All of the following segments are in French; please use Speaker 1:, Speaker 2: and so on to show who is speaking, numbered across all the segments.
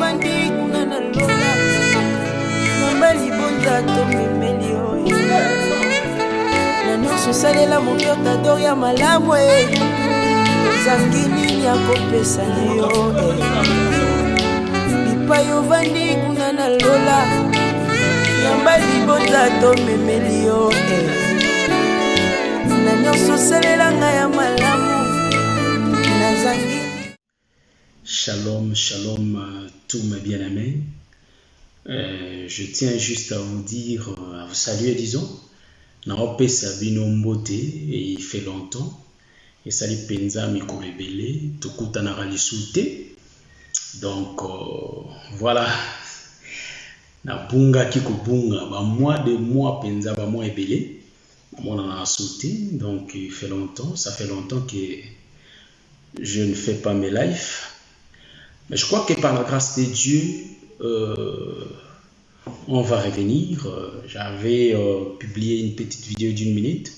Speaker 1: ovandi kuna na lola namba libonza tomemeli oyo na nyonso osalela mokiota dor ya malamu ozangi nini akopesa na yo bipai ovandi kuna na lola namba libonza tomemeli yo na nyonso osalela ngai ya malamu nazangi.
Speaker 2: Shalom, shalom tous mes bien-aimés. Je tiens juste à vous dire, à vous saluer, disons. Naope Sabino Mbote, et il fait longtemps. Et sali penza miko rebele, tukuta na ralisute. Donc voilà. Na bunga kiko bunga, ba mois de mois penza ba mois ebele. Moi on a sauté, donc il fait longtemps. Ça fait longtemps que je ne fais pas mes lives. Mais je crois que par la grâce de Dieu, on va revenir. J'avais publié une petite vidéo d'1 minute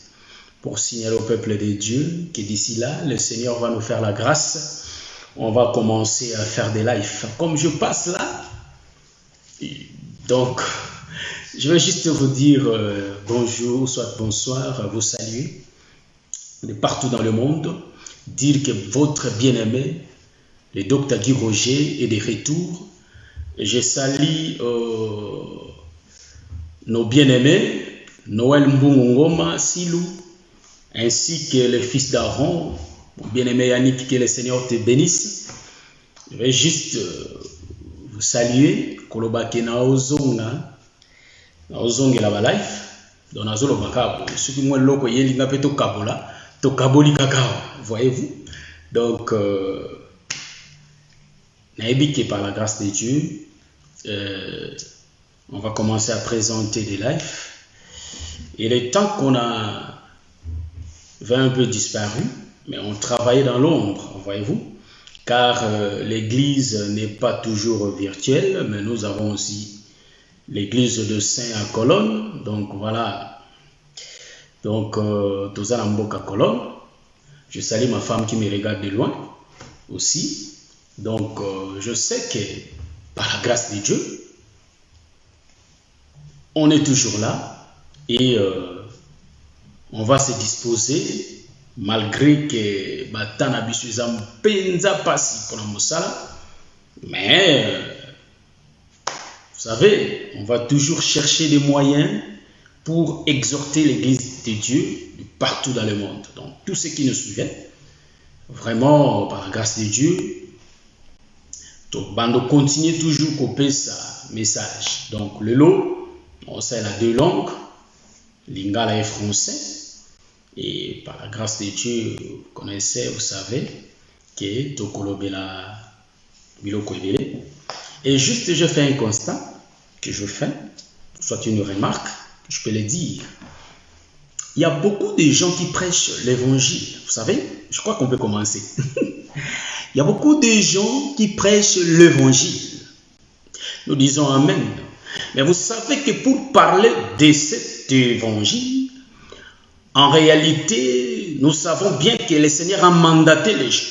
Speaker 2: pour signaler au peuple de Dieu que d'ici là, le Seigneur va nous faire la grâce. On va commencer à faire des lives. Comme je passe là, donc je vais juste vous dire bonjour, soit bonsoir, vous saluer de partout dans le monde, dire que votre bien-aimé, le docteur Guy Roger est de retour. Je salue nos bien-aimés, Noël Mbungoma, Silou, ainsi que le fils d'Aaron, mon bien-aimé Yannick, que le Seigneur te bénisse. Je vais juste vous saluer. Kolobake na ozonga la ba life. Dans la zone makabo. Ce qui moi loko yelinga pe to kabola, to kaboli kakao. Voyez-vous? Donc que par la grâce de Dieu, on va commencer à présenter des lives. Et le temps qu'on a un peu disparu, mais on travaillait dans l'ombre, voyez-vous, car l'église n'est pas toujours virtuelle, mais nous avons aussi l'église de Saint à Colonne. Donc voilà, donc Tozalamboka Colonne. Je salue ma femme qui me regarde de loin aussi. Donc, je sais que par la grâce de Dieu, on est toujours là et on va se disposer malgré que Batana Bisuzam Penza passi pour la Moussala. Mais, vous savez, on va toujours chercher des moyens pour exhorter l'église de Dieu de partout dans le monde. Donc, tous ceux qui nous suivaient, vraiment, par la grâce de Dieu, donc, bando continue toujours copier ça message. Donc, le lot, on sait la deux langues, lingala et français. Et par la grâce de Dieu, vous connaissez, vous savez, que Tokolobela Biloko Ebele. Et juste, je fais un constat que je fais, soit une remarque, que je peux le dire. Il y a beaucoup de gens qui prêchent l'évangile. Vous savez, je crois qu'on peut commencer. Il y a beaucoup de gens qui prêchent l'évangile. Nous disons Amen. Mais vous savez que pour parler de cet évangile, en réalité, nous savons bien que le Seigneur a mandaté les gens.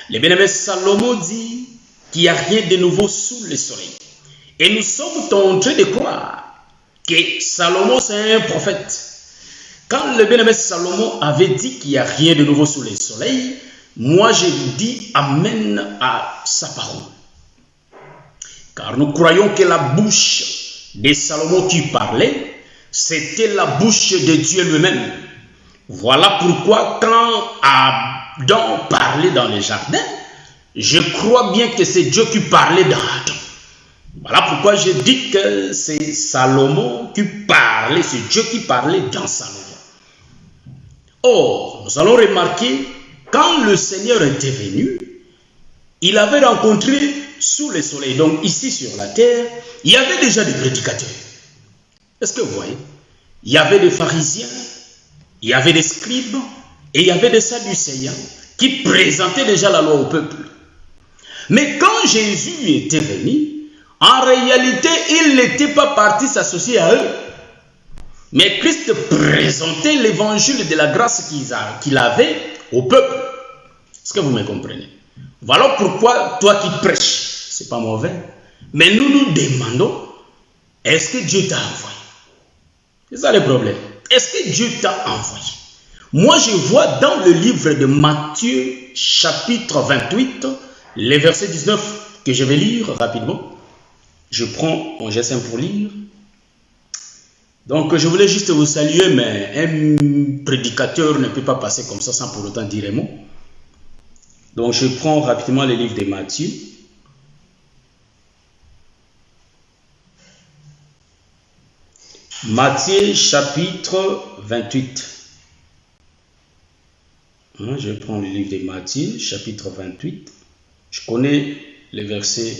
Speaker 2: Le bien-aimé Salomon dit qu'il n'y a rien de nouveau sous le soleil. Et nous sommes en train de croire que Salomon c'est un prophète. Quand le bien-aimé Salomon avait dit qu'il n'y a rien de nouveau sous le soleil, moi, je dis Amen à sa parole. Car nous croyons que la bouche de Salomon qui parlait, c'était la bouche de Dieu lui-même. Voilà pourquoi quand Adam parlait dans le jardin, je crois bien que c'est Dieu qui parlait dans Adam. Voilà pourquoi je dis que c'est Salomon qui parlait, c'est Dieu qui parlait dans Salomon. Or, nous allons remarquer, quand le Seigneur était venu, il avait rencontré sous le soleil, donc ici sur la terre, il y avait déjà des prédicateurs. Est-ce que vous voyez? Il y avait des pharisiens, il y avait des scribes, et il y avait des sadducéens qui présentaient déjà la loi au peuple. Mais quand Jésus était venu, en réalité, il n'était pas parti s'associer à eux. Mais Christ présentait l'évangile de la grâce qu'il avait au peuple. Est-ce que vous me comprenez? Voilà pourquoi toi qui prêches, c'est pas mauvais. Mais nous nous demandons, est-ce que Dieu t'a envoyé? C'est ça le problème. Est-ce que Dieu t'a envoyé? Moi, je vois dans le livre de Matthieu, chapitre 28, les versets 19 que je vais lire rapidement. Je prends mon GSM pour lire. Donc, je voulais juste vous saluer, mais un prédicateur ne peut pas passer comme ça sans pour autant dire un mot. Donc, je prends rapidement le livre de Matthieu. Matthieu, chapitre 28. Je prends le livre de Matthieu, chapitre 28. Je connais les versets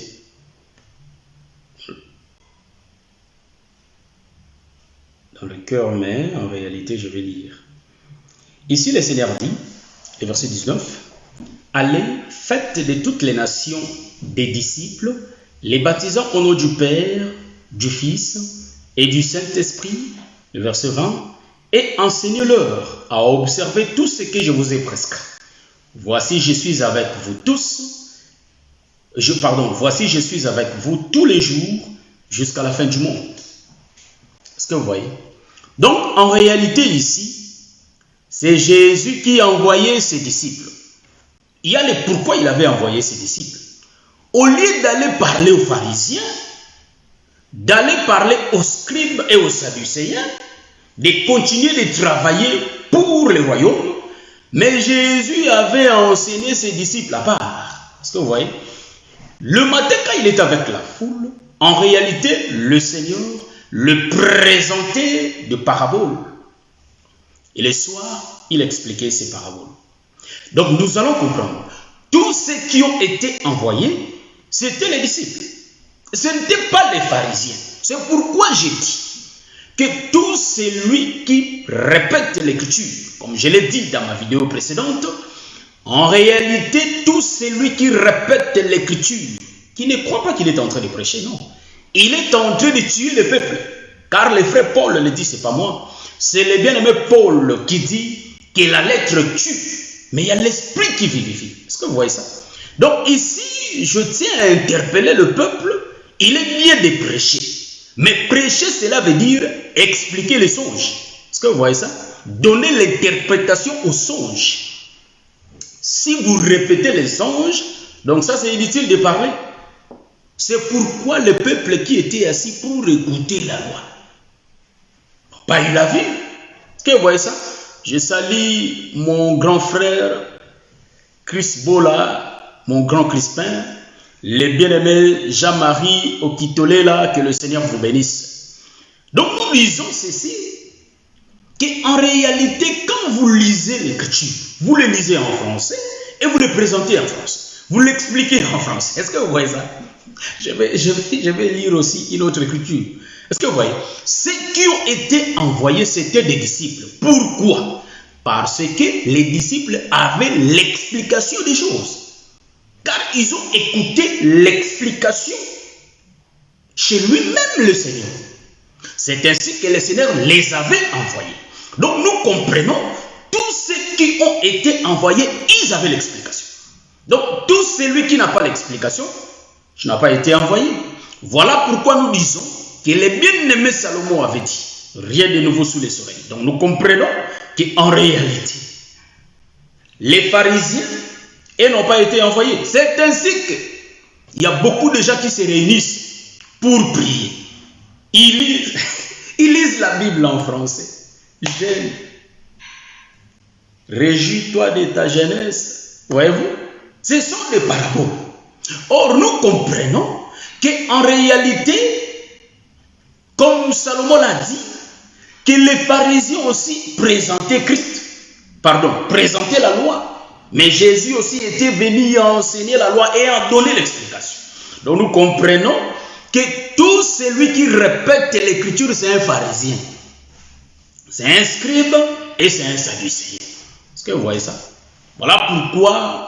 Speaker 2: dans le cœur, mais en réalité, je vais lire. Ici, le Seigneur dit, le verset 19, « Allez, faites de toutes les nations des disciples, les baptisant au nom du Père, du Fils et du Saint-Esprit. » Le verset 20, « Et enseignez-leur à observer tout ce que je vous ai prescrit. Voici, je suis avec vous voici, je suis avec vous tous les jours jusqu'à la fin du monde. » Est-ce que vous voyez? Donc, en réalité, ici, c'est Jésus qui a envoyé ses disciples. Il y a le pourquoi il avait envoyé ses disciples. Au lieu d'aller parler aux pharisiens, d'aller parler aux scribes et aux sadducéens, de continuer de travailler pour le royaume, mais Jésus avait enseigné ses disciples à part. Est-ce que vous voyez? Le matin, quand il était avec la foule, en réalité, le Seigneur le présentait de paraboles. Et le soir, il expliquait ces paraboles. Donc, nous allons comprendre. Tous ceux qui ont été envoyés, c'était les disciples. Ce n'étaient pas les pharisiens. C'est pourquoi j'ai dit que tout celui qui répète l'écriture, comme je l'ai dit dans ma vidéo précédente, en réalité, tout celui qui répète l'écriture, qui ne croit pas qu'il est en train de prêcher, non. Il est en train de tuer le peuple. Car le frère Paul le dit, c'est pas moi. C'est le bien-aimé Paul qui dit que la lettre tue, mais il y a l'esprit qui vivifie. Est-ce que vous voyez ça? Donc ici, je tiens à interpeller le peuple. Il est bien de prêcher. Mais prêcher, cela veut dire expliquer les songes. Est-ce que vous voyez ça? Donner l'interprétation aux songes. Si vous répétez les songes, donc ça c'est inutile de parler. C'est pourquoi le peuple qui était assis pour écouter la loi n'a pas eu la vie. Est-ce que vous voyez ça? Je salue mon grand frère Chris Bola, mon grand Crispin, le bien-aimé Jean-Marie Okitolela, que le Seigneur vous bénisse. Donc nous lisons ceci, qu'en réalité, quand vous lisez l'écriture, vous le lisez en français et vous le présentez en français. Vous l'expliquez en français. Est-ce que vous voyez ça? Je vais lire aussi une autre écriture. Est-ce que vous voyez? Ceux qui ont été envoyés, c'était des disciples. Pourquoi? Parce que les disciples avaient l'explication des choses. Car ils ont écouté l'explication chez lui-même le Seigneur. C'est ainsi que le Seigneur les avait envoyés. Donc nous comprenons, tous ceux qui ont été envoyés, ils avaient l'explication. Donc tout celui qui n'a pas l'explication, je n'ai pas été envoyé. Voilà pourquoi nous disons que le bien-aimé Salomon avait dit, rien de nouveau sous les oreilles. Donc nous comprenons qu'en réalité, les pharisiens, ils n'ont pas été envoyés. C'est ainsi qu'il y a beaucoup de gens qui se réunissent pour prier. Ils lisent la Bible en français. J'aime. Réjouis-toi de ta jeunesse. Voyez-vous? Ce sont des paraboles. Or, nous comprenons qu'en réalité, comme Salomon l'a dit, que les pharisiens aussi présentaient la loi. Mais Jésus aussi était venu enseigner la loi et en donner l'explication. Donc nous comprenons que tout celui qui répète l'écriture, c'est un pharisien. C'est un scribe et c'est un sadducéen. Est-ce que vous voyez ça? Voilà pourquoi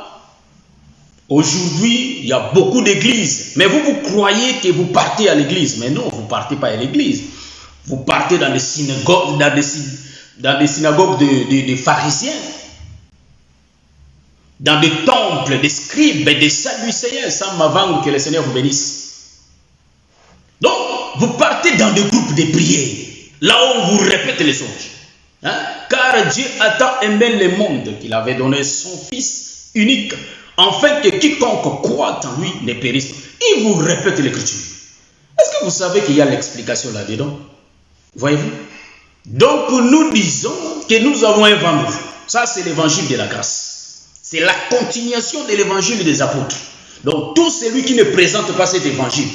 Speaker 2: aujourd'hui, il y a beaucoup d'églises. Mais vous croyez que vous partez à l'église. Mais non, vous ne partez pas à l'église. Vous partez dans des synagogues, des pharisiens. dans des temples, des scribes et des sadducéens, sans m'avant que le Seigneur vous bénisse. Donc, vous partez dans des groupes de prière, là où on vous répète les songes. Hein? Car Dieu a tant aimé le monde qu'il avait donné son Fils unique, afin que quiconque croit en lui ne périsse pas. Il vous répète l'écriture. Est-ce que vous savez qu'il y a l'explication là-dedans? Voyez-vous? Donc, nous disons que nous avons un vent nouveau. Ça, c'est l'évangile de la grâce. C'est la continuation de l'évangile des apôtres. Donc, tout celui qui ne présente pas cet évangile,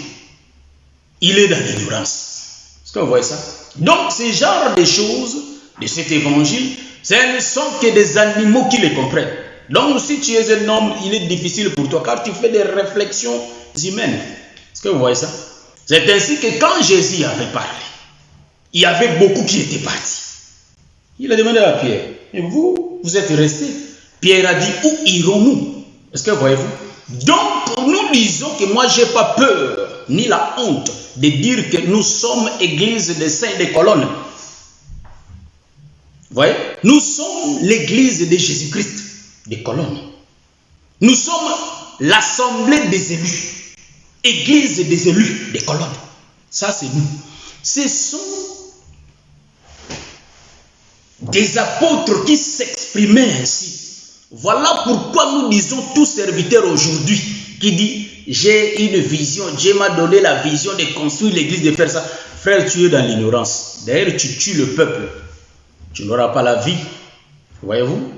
Speaker 2: il est dans l'ignorance. Est-ce que vous voyez ça? Donc, ce genre de choses, de cet évangile, ce ne sont que des animaux qui les comprennent. Donc, si tu es un homme, il est difficile pour toi, car tu fais des réflexions humaines. Est-ce que vous voyez ça? C'est ainsi que quand Jésus avait parlé, il y avait beaucoup qui étaient partis. Il a demandé à Pierre, et vous êtes restés. Pierre a dit, où irons-nous? Est-ce que voyez-vous? Donc, nous disons que moi, je n'ai pas peur, ni la honte, de dire que nous sommes église des saints des colonnes. Vous voyez? Nous sommes l'église de Jésus-Christ des colonnes. Nous sommes l'assemblée des élus. Église des élus des colonnes. Ça, c'est nous. Ce sont des apôtres qui s'exprimaient ainsi. Voilà pourquoi nous disons tout serviteur aujourd'hui qui dit j'ai une vision, Dieu m'a donné la vision de construire l'église, de faire ça. Frère, tu es dans l'ignorance. D'ailleurs, tu tues le peuple. Tu n'auras pas la vie. Voyez-vous?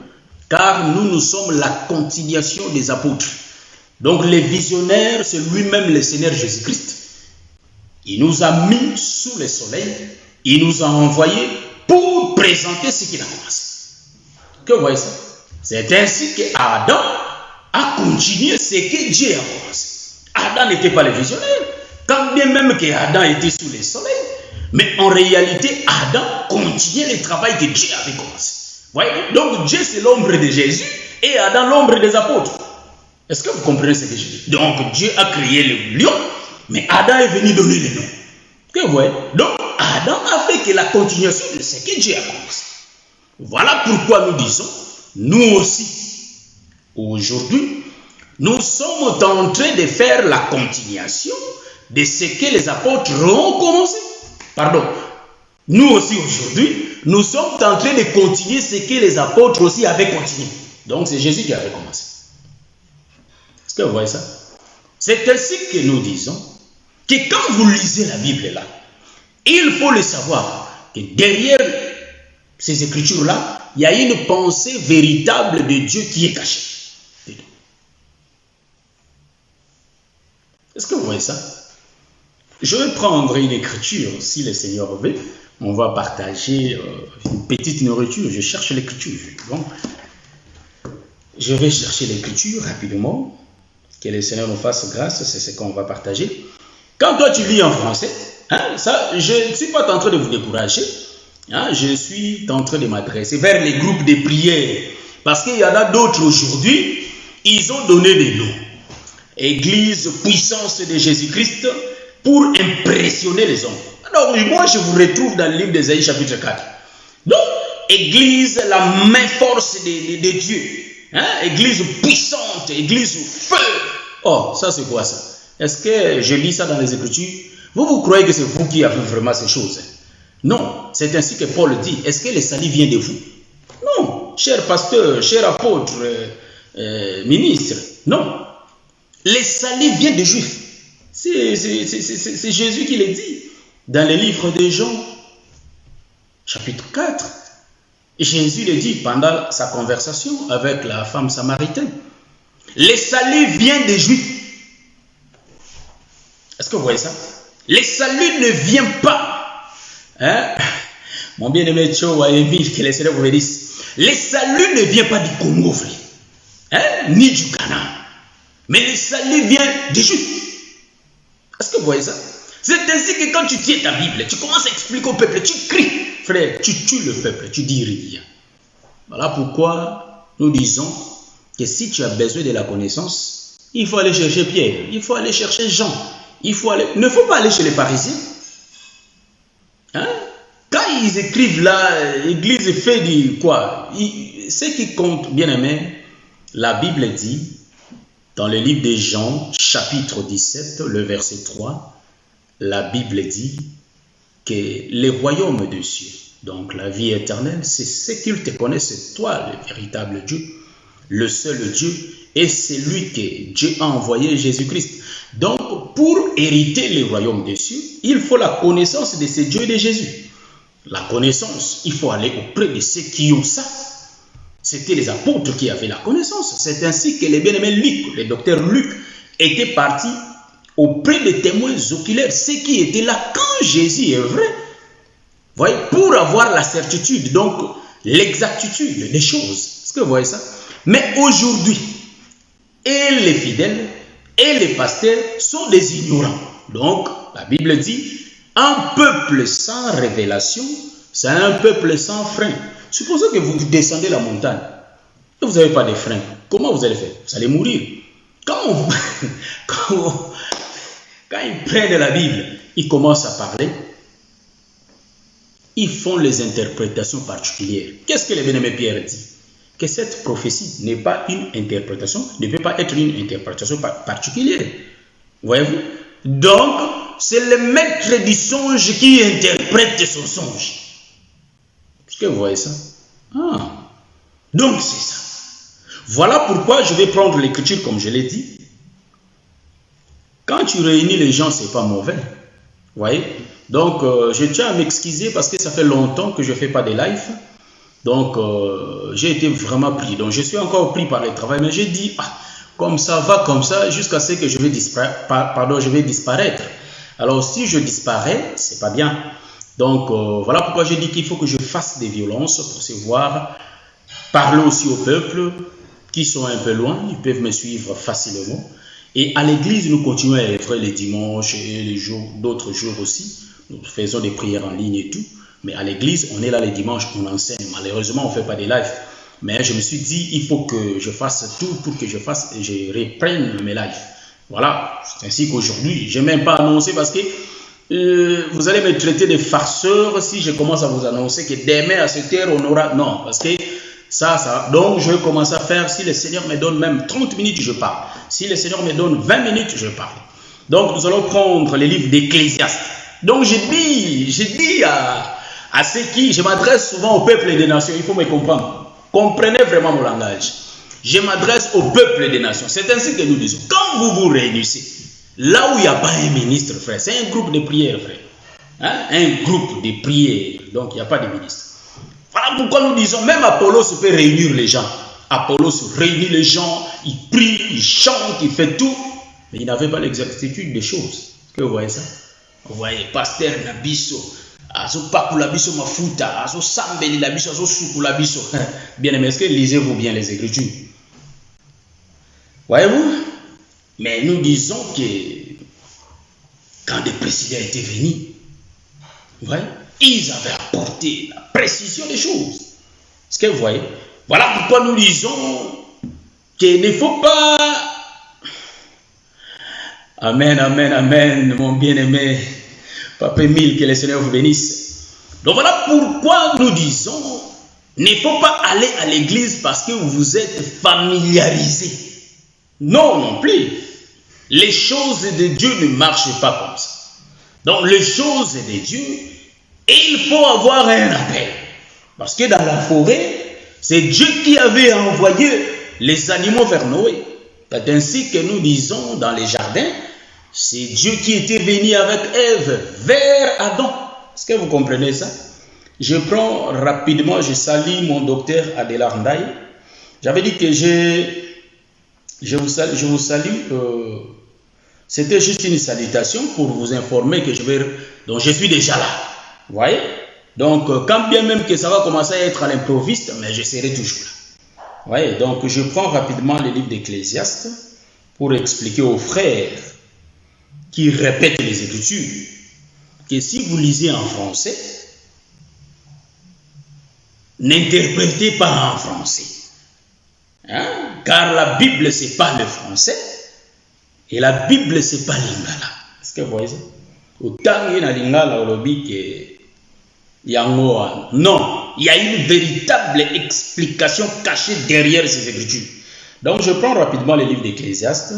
Speaker 2: Car nous sommes la continuation des apôtres. Donc les visionnaires, c'est lui-même le Seigneur Jésus-Christ. Il nous a mis sous le soleil, il nous a envoyés pour présenter ce qu'il a commencé. Que vous voyez ça? C'est ainsi que Adam a continué ce que Dieu a commencé. Adam n'était pas le visionnaire, quand bien même que Adam était sous le soleil, mais en réalité, Adam continuait le travail que Dieu avait commencé. Voyez? Donc Dieu c'est l'ombre de Jésus et Adam l'ombre des apôtres. Est-ce que vous comprenez ce que je dis? Donc Dieu a créé le lion, mais Adam est venu donner le nom. Que vous voyez? Donc Adam a fait que la continuation de ce que Dieu a commencé. Voilà pourquoi nous disons, nous aussi, aujourd'hui, nous sommes en train de faire la continuation de ce que les apôtres ont commencé. Pardon. Nous aussi aujourd'hui, nous sommes en train de continuer ce que les apôtres aussi avaient continué. Donc c'est Jésus qui avait commencé. Est-ce que vous voyez ça? C'est ainsi que nous disons que quand vous lisez la Bible là, il faut le savoir que derrière ces écritures-là, il y a une pensée véritable de Dieu qui est cachée. Est-ce que vous voyez ça? Je vais prendre une écriture, si le Seigneur veut. On va partager une petite nourriture. Je cherche l'écriture. Bon. Je vais chercher l'écriture rapidement. Que le Seigneur nous fasse grâce, c'est ce qu'on va partager. Quand toi tu lis en français, hein, ça, je ne suis pas en train de vous décourager. Hein, je suis en train de m'adresser vers les groupes de prière. Parce qu'il y en a d'autres aujourd'hui, ils ont donné des noms. Église, puissance de Jésus-Christ, pour impressionner les hommes. Alors, moi, je vous retrouve dans le livre d'Ésaïe, chapitre 4. Donc, Église, la main force de Dieu. Hein? Église puissante, Église feu. Oh, ça c'est quoi ça? Est-ce que je lis ça dans les Écritures? Vous croyez que c'est vous qui avez vraiment ces choses? Non, c'est ainsi que Paul dit. Est-ce que le salut vient de vous? Non, cher pasteur, cher apôtre, ministre. Non, le salut vient des Juifs. C'est Jésus qui le dit dans le livre de Jean, chapitre 4. Jésus le dit pendant sa conversation avec la femme samaritaine. Le salut vient des Juifs. Est-ce que vous voyez ça? Le salut ne vient pas. Hein? Mon bien-aimé Tcho Emile, que le Seigneur vous bénisse. Le salut ne vient pas du Congo, frère. Hein? Ni du Ghana. Mais le salut vient des Juifs. Est-ce que vous voyez ça? C'est ainsi que quand tu tiens ta Bible, tu commences à expliquer au peuple, tu cries. Frère, tu tues le peuple, tu dis rien. Voilà pourquoi nous disons que si tu as besoin de la connaissance, il faut aller chercher Pierre, il faut aller chercher Jean, il faut aller... Ne faut pas aller chez les pharisiens. Hein? Quand ils écrivent là, l'église fait du quoi? Ce qui compte, bien aimé, La Bible dit, dans le livre de Jean, chapitre 17, le verset 3, la Bible dit que les royaumes des cieux, donc la vie éternelle, c'est ce qu'ils te connaissent, c'est toi le véritable Dieu, le seul Dieu, et c'est lui que Dieu a envoyé, Jésus-Christ. Donc, pour hériter les royaumes des cieux, il faut la connaissance de ce Dieu et de Jésus. La connaissance, il faut aller auprès de ceux qui ont ça. C'était les apôtres qui avaient la connaissance. C'est ainsi que les bien-aimés Luc, le docteur Luc, était parti auprès des témoins oculaires, ceux qui étaient là quand Jésus est vrai. Vous voyez, pour avoir la certitude, donc l'exactitude des choses. Est-ce que vous voyez ça? Mais aujourd'hui, et les fidèles et les pasteurs sont des ignorants. Donc, la Bible dit, un peuple sans révélation, c'est un peuple sans frein. Supposons que vous descendez la montagne et vous n'avez pas de frein. Comment vous allez faire? Vous allez mourir. Quand ils prennent la Bible, ils commencent à parler, ils font les interprétations particulières. Qu'est-ce que le bien-aimé Pierre dit? Que cette prophétie n'est pas une interprétation, ne peut pas être une interprétation particulière. Voyez-vous? Donc, c'est le maître du songe qui interprète son songe. Est-ce que vous voyez ça? Donc, c'est ça. Voilà pourquoi je vais prendre l'écriture comme je l'ai dit. Quand tu réunis les gens, ce n'est pas mauvais. Vous voyez? Donc, je tiens à m'excuser parce que ça fait longtemps que je ne fais pas de live. Donc, j'ai été vraiment pris. Donc, je suis encore pris par le travail. Mais j'ai dit, comme ça va, comme ça, jusqu'à ce que je vais disparaître. Alors, si je disparais, ce n'est pas bien. Donc, voilà pourquoi j'ai dit qu'il faut que je fasse des violences pour se voir. Parler aussi au peuple qui sont un peu loin. Ils peuvent me suivre facilement. Et à l'église, nous continuons à être les dimanches et les jours, d'autres jours aussi. Nous faisons des prières en ligne et tout. Mais à l'église, on est là les dimanches, on enseigne. Malheureusement, on ne fait pas des lives. Mais je me suis dit, il faut que je fasse tout pour que je reprenne mes lives. Voilà, c'est ainsi qu'aujourd'hui, je n'ai même pas annoncé parce que vous allez me traiter de farceur si je commence à vous annoncer que demain à cette heure, on aura... Non, parce que ça... Donc, je vais commencer à faire, si le Seigneur me donne même 30 minutes, je parle. Si le Seigneur me donne 20 minutes, je parle. Donc, nous allons prendre les livres d'Ecclésiaste. Donc, j'ai dit à ceux qui, je m'adresse souvent au peuple des nations, il faut me comprendre. Comprenez vraiment mon langage. Je m'adresse au peuple des nations. C'est ainsi que nous disons. Quand vous vous réunissez, là où il n'y a pas un ministre, frère, c'est un groupe de prière, frère. Un groupe de prière. Donc, il n'y a pas de ministre. Voilà pourquoi nous disons, même Apollos peut réunir les gens. Apollos réunit les gens, il prie, il chante, il fait tout. Mais il n'avait pas l'exactitude des choses. Est-ce que vous voyez ça? Vous voyez, pasteur Nabiso. Azo pakula biso mafuta, azo sambeli la biso, azo sukula biso. Bien aimé, est-ce que lisez-vous bien les Écritures? Voyez-vous? Mais nous disons que quand des présidents étaient venus, voyez, ils avaient apporté la précision des choses. Est-ce que vous voyez? Voilà pourquoi nous disons qu'il ne faut pas... Amen, amen, amen, mon bien-aimé. Papa Emile, que le Seigneur vous bénisse. Donc voilà pourquoi nous disons, ne faut pas aller à l'église parce que vous êtes familiarisé. Non, non plus. Les choses de Dieu ne marchent pas comme ça. Donc les choses de Dieu, il faut avoir un appel. Parce que dans la forêt, c'est Dieu qui avait envoyé les animaux vers Noé. C'est ainsi que nous disons dans les jardins, c'est Dieu qui était venu avec Ève vers Adam. Est-ce que vous comprenez ça? Je prends rapidement, je salue mon docteur Adélard Ndaye. J'avais dit que je vous salue. C'était juste une salutation pour vous informer que donc je suis déjà là. Vous voyez? Donc, quand bien même que ça va commencer à être à l'improviste, mais je serai toujours là. Vous voyez? Donc, je prends rapidement le livre d'Ecclésiaste pour expliquer aux frères qui répètent les Écritures que si vous lisez en français, n'interprétez pas en français. Car la Bible, ce n'est pas le français et la Bible, ce n'est pas l'ingala. Est-ce que vous voyez ça? Autant il y a l'ingala au lobby que non, il y a une véritable explication cachée derrière ces Écritures. Donc, je prends rapidement le livre d'Ecclésiaste,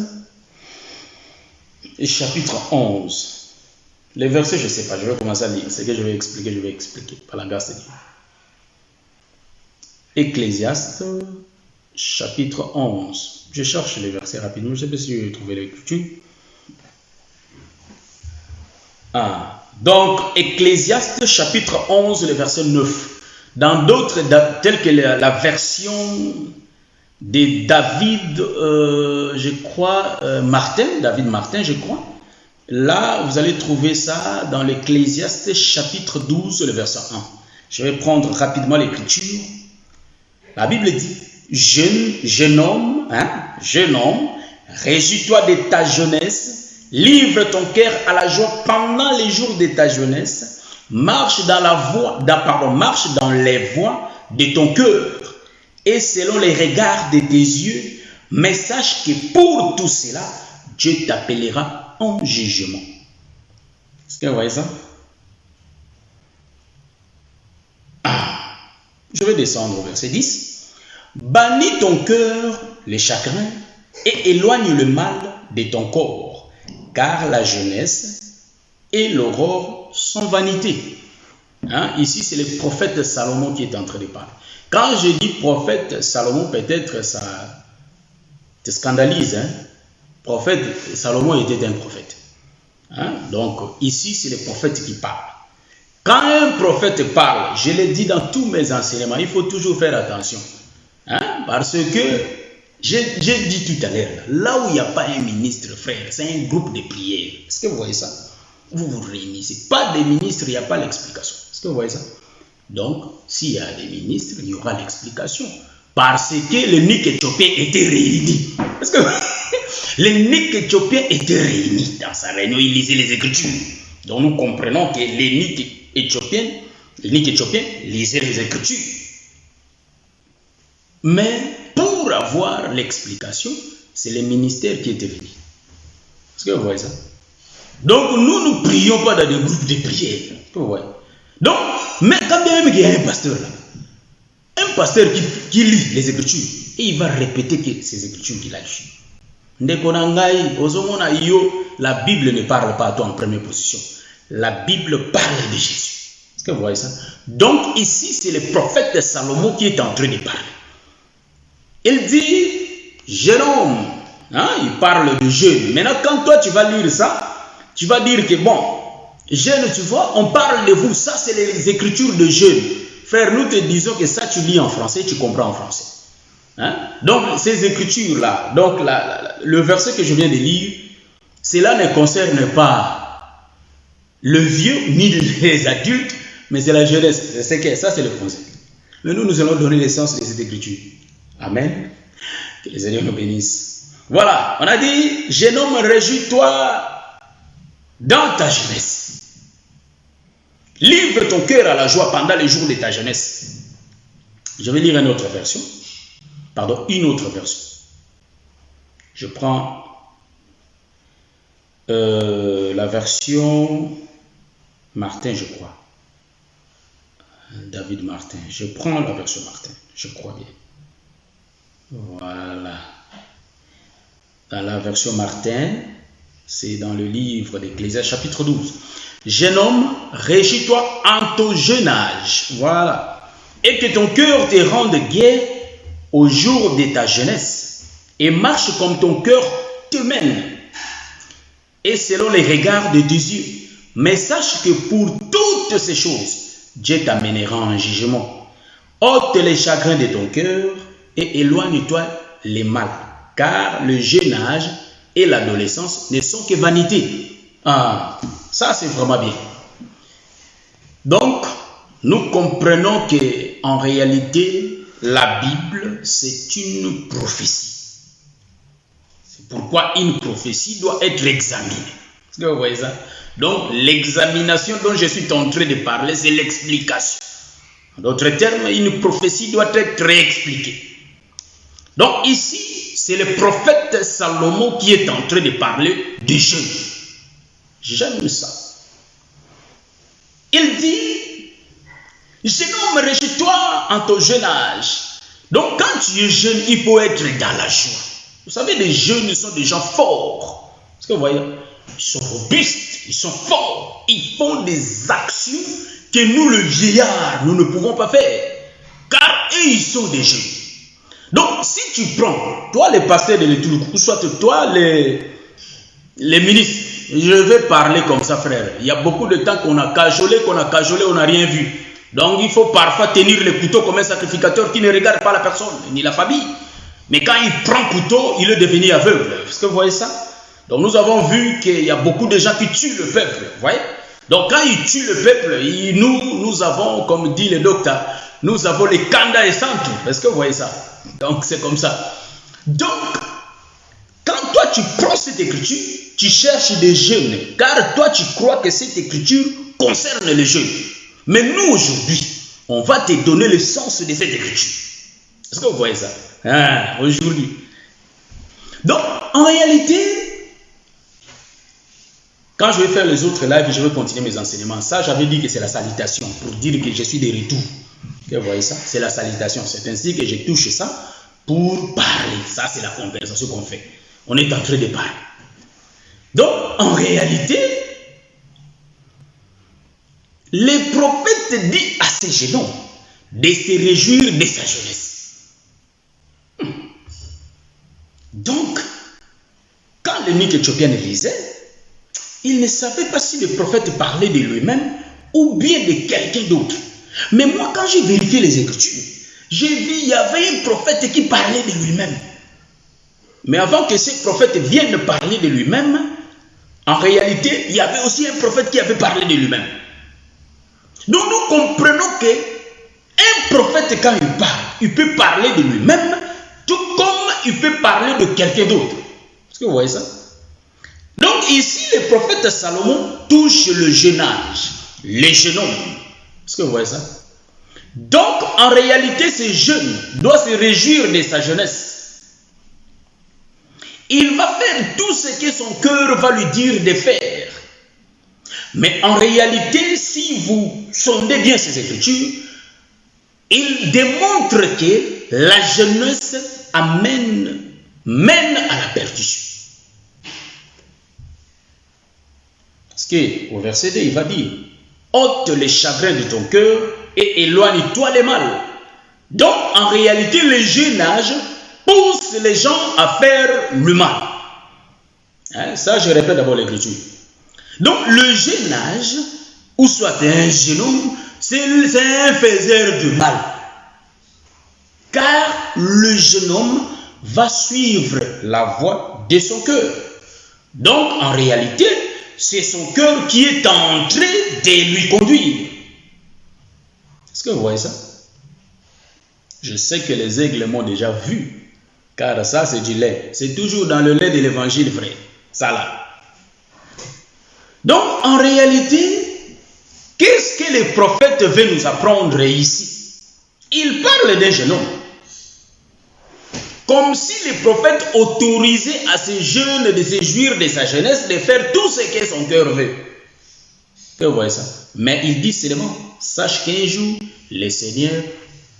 Speaker 2: chapitre 11. Les versets, je ne sais pas, je vais commencer à lire. Ce que je vais expliquer par la grâce de Dieu. Ecclésiaste, chapitre 11. Je cherche les versets rapidement, je ne sais pas si je vais trouver l'écriture. Donc, Ecclésiaste, chapitre 11, le verset 9. Dans d'autres, telles que la version de David, je crois, David Martin, je crois. Là, vous allez trouver ça dans l'Ecclésiaste, chapitre 12, le verset 1. Je vais prendre rapidement l'écriture. La Bible dit, jeune homme, réjouis-toi de ta jeunesse, livre ton cœur à la joie pendant les jours de ta jeunesse, marche dans les voies de ton cœur et selon les regards de tes yeux, mais sache que pour tout cela, Dieu t'appellera en jugement. Est-ce que vous voyez ça? Je vais descendre au verset 10. Bannis ton cœur les chagrins et éloigne le mal de ton corps, car la jeunesse et l'aurore sont vanité. Ici, c'est le prophète Salomon qui est en train de parler. Quand je dis prophète Salomon, peut-être ça te scandalise. Prophète Salomon était un prophète. Donc, ici, c'est le prophète qui parle. Quand un prophète parle, je l'ai dit dans tous mes enseignements, il faut toujours faire attention. Parce que, j'ai dit tout à l'heure, là où il n'y a pas un ministre, frère, c'est un groupe de prière. Est-ce que vous voyez ça? Vous vous réunissez. Pas des ministres, il n'y a pas l'explication. Est-ce que vous voyez ça? Donc, s'il y a des ministres, il y aura l'explication. Parce que l'eunuque éthiopien était réuni. Parce que l'eunuque éthiopien était réuni dans sa réunion, il lisait les Écritures. Donc nous comprenons que l'eunuque éthiopien lisait les Écritures. Mais pour avoir l'explication, c'est le ministère qui était venu. Est-ce que vous voyez ça? Donc nous ne prions pas dans des groupes de prière. Vous voyez? Donc, mais quand bien même qu'il y a un pasteur là, un pasteur qui lit les Écritures, et il va répéter que ces Écritures qu'il a lues. La Bible ne parle pas à toi en première position. La Bible parle de Jésus. Est-ce que vous voyez ça? Donc ici, c'est le prophète de Salomon qui est en train de parler. Il dit, jeune homme, il parle de jeune. Maintenant, quand toi tu vas lire ça, tu vas dire que bon, jeune, tu vois, on parle de vous. Ça, c'est les Écritures de jeune. Frère, nous te disons que ça, tu lis en français, tu comprends en français. Donc, ces écritures-là, donc le verset que je viens de lire, cela ne concerne pas le vieux ni les adultes, mais c'est la jeunesse. C'est que ça, c'est le concept. Mais nous allons donner l'essence de cette écriture. Amen. Que les Seigneur nous bénisse. Voilà, on a dit, jeune homme, réjouis-toi dans ta jeunesse. Livre ton cœur à la joie pendant les jours de ta jeunesse. Je vais lire une autre version. Je prends la version Martin, je crois. David Martin. Je prends la version Martin, je crois bien. Voilà. Dans la version Martin, c'est dans le livre d'Ecclésiaste, chapitre 12. Jeune homme, réjouis-toi en ton jeune âge. Voilà. Et que ton cœur te rende gai au jour de ta jeunesse. Et marche comme ton cœur te mène. Et selon les regards de tes yeux. Mais sache que pour toutes ces choses, Dieu t'amènera en jugement. Ôte les chagrins de ton cœur et éloigne-toi les mal. Car le jeune âge et l'adolescence ne sont que vanité. Ça c'est vraiment bien. Donc, nous comprenons qu'en réalité, la Bible, c'est une prophétie. C'est pourquoi une prophétie doit être examinée. Est-ce que vous voyez ça? Donc, l'examination dont je suis en train de parler, c'est l'explication. En d'autres termes, une prophétie doit être réexpliquée. Donc, ici, c'est le prophète Salomon qui est en train de parler des jeunes. J'aime ça. Il dit, jeune homme, réjouis-toi en ton jeune âge. Donc quand tu es jeune, il faut être dans la joie. Vous savez, les jeunes sont des gens forts. Est-ce que vous voyez? Ils sont robustes, ils sont forts. Ils font des actions que nous, le vieillard, nous ne pouvons pas faire. Car eux, ils sont des jeunes. Donc, si tu prends, toi, les pasteurs de l'Étoile, ou soit toi, les ministres, je vais parler comme ça, frère. Il y a beaucoup de temps qu'on a cajolé, on n'a rien vu. Donc, il faut parfois tenir le couteau comme un sacrificateur qui ne regarde pas la personne, ni la famille. Mais quand il prend couteau, il est devenu aveugle. Est-ce que vous voyez ça? Donc, nous avons vu qu'il y a beaucoup de gens qui tuent le peuple. Vous voyez? Donc, quand ils tuent le peuple, nous avons, comme dit le docteur, nous avons les kanda et santu. Est-ce que vous voyez ça? Donc, c'est comme ça. Donc, quand toi, tu prends cette écriture, tu cherches des jeunes, car toi, tu crois que cette écriture concerne les jeunes. Mais nous, aujourd'hui, on va te donner le sens de cette écriture. Est-ce que vous voyez ça? Aujourd'hui. Donc, en réalité, quand je vais faire les autres lives, je vais continuer mes enseignements. Ça, j'avais dit que c'est la salutation, pour dire que je suis de retour. Vous voyez ça? C'est la salutation. C'est ainsi que je touche ça pour parler. Ça, c'est la conversation qu'on fait. On est en train de parler. Donc, en réalité, les prophètes disent à ces jeunes hommes de se réjouir de sa jeunesse. Donc, quand l'émir éthiopien lisait, il ne savait pas si le prophète parlait de lui-même ou bien de quelqu'un d'autre. Mais moi, quand j'ai vérifié les Écritures, j'ai vu qu'il y avait un prophète qui parlait de lui-même. Mais avant que ce prophète vienne parler de lui-même, en réalité, il y avait aussi un prophète qui avait parlé de lui-même. Donc nous comprenons que un prophète, quand il parle, il peut parler de lui-même, tout comme il peut parler de quelqu'un d'autre. Est-ce que vous voyez ça? Donc ici, le prophète Salomon touche le jeune âge, les jeunes hommes. Est-ce que vous voyez ça? Donc, en réalité, ce jeune doit se réjouir de sa jeunesse. Il va faire tout ce que son cœur va lui dire de faire. Mais en réalité, si vous sondez bien ces Écritures, il démontre que la jeunesse mène à la perdition. Parce qu'au verset 2, il va dire: ôte les chagrins de ton cœur et éloigne-toi les mal. Donc, en réalité, le jeune âge pousse les gens à faire le mal. Ça, je répète d'abord l'Écriture. Donc, le jeune âge, ou soit un jeune homme, c'est un faiseur de mal. Car le jeune homme va suivre la voie de son cœur. Donc, en réalité, c'est son cœur qui est en train de lui conduire. Est-ce que vous voyez ça? Je sais que les aigles m'ont déjà vu, car ça c'est du lait. C'est toujours dans le lait de l'évangile, frère. Ça là. Donc, en réalité, qu'est-ce que les prophètes veulent nous apprendre ici? Ils parlent d'un jeune homme. Comme si les prophètes autorisaient à ces jeunes de se jouir de sa jeunesse, de faire tout ce que son cœur veut. Que vous voyez ça? Mais il dit seulement: sache qu'un jour, le Seigneur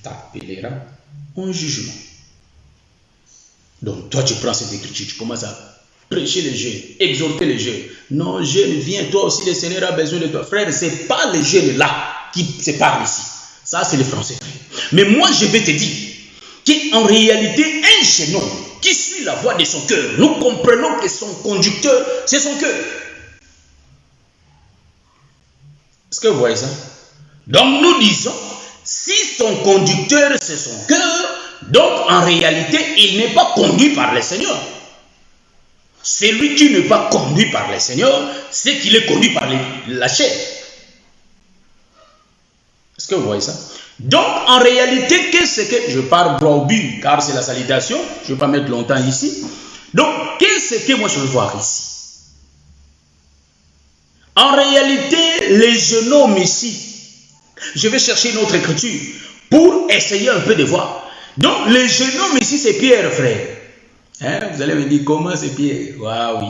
Speaker 2: t'appellera en jugement. Donc, toi, tu prends cette écriture, tu commences à prêcher les jeunes, exhorter les jeunes. Non, jeune, viens, toi aussi, le Seigneur a besoin de toi. Frère, ce n'est pas les jeunes là qui se parlent ici. Ça, c'est les Français. Mais moi, je vais te dire qu'en réalité, un jeune homme qui suit la voie de son cœur, nous comprenons que son conducteur, c'est son cœur. Est-ce que vous voyez ça? Donc nous disons, si son conducteur, c'est son cœur, donc en réalité, il n'est pas conduit par le Seigneur. Celui qui n'est pas conduit par le Seigneur, c'est qu'il est conduit par la chair. Est-ce que vous voyez ça? Donc, en réalité, qu'est-ce que... Je parle droit au but, car c'est la salutation. Je ne vais pas mettre longtemps ici. Donc, qu'est-ce que moi je veux voir ici? En réalité, les jeunes hommes ici, je vais chercher une autre écriture pour essayer un peu de voir. Donc, les jeunes hommes ici, c'est Pierre, frère. Vous allez me dire, comment c'est Pierre? Ah oui.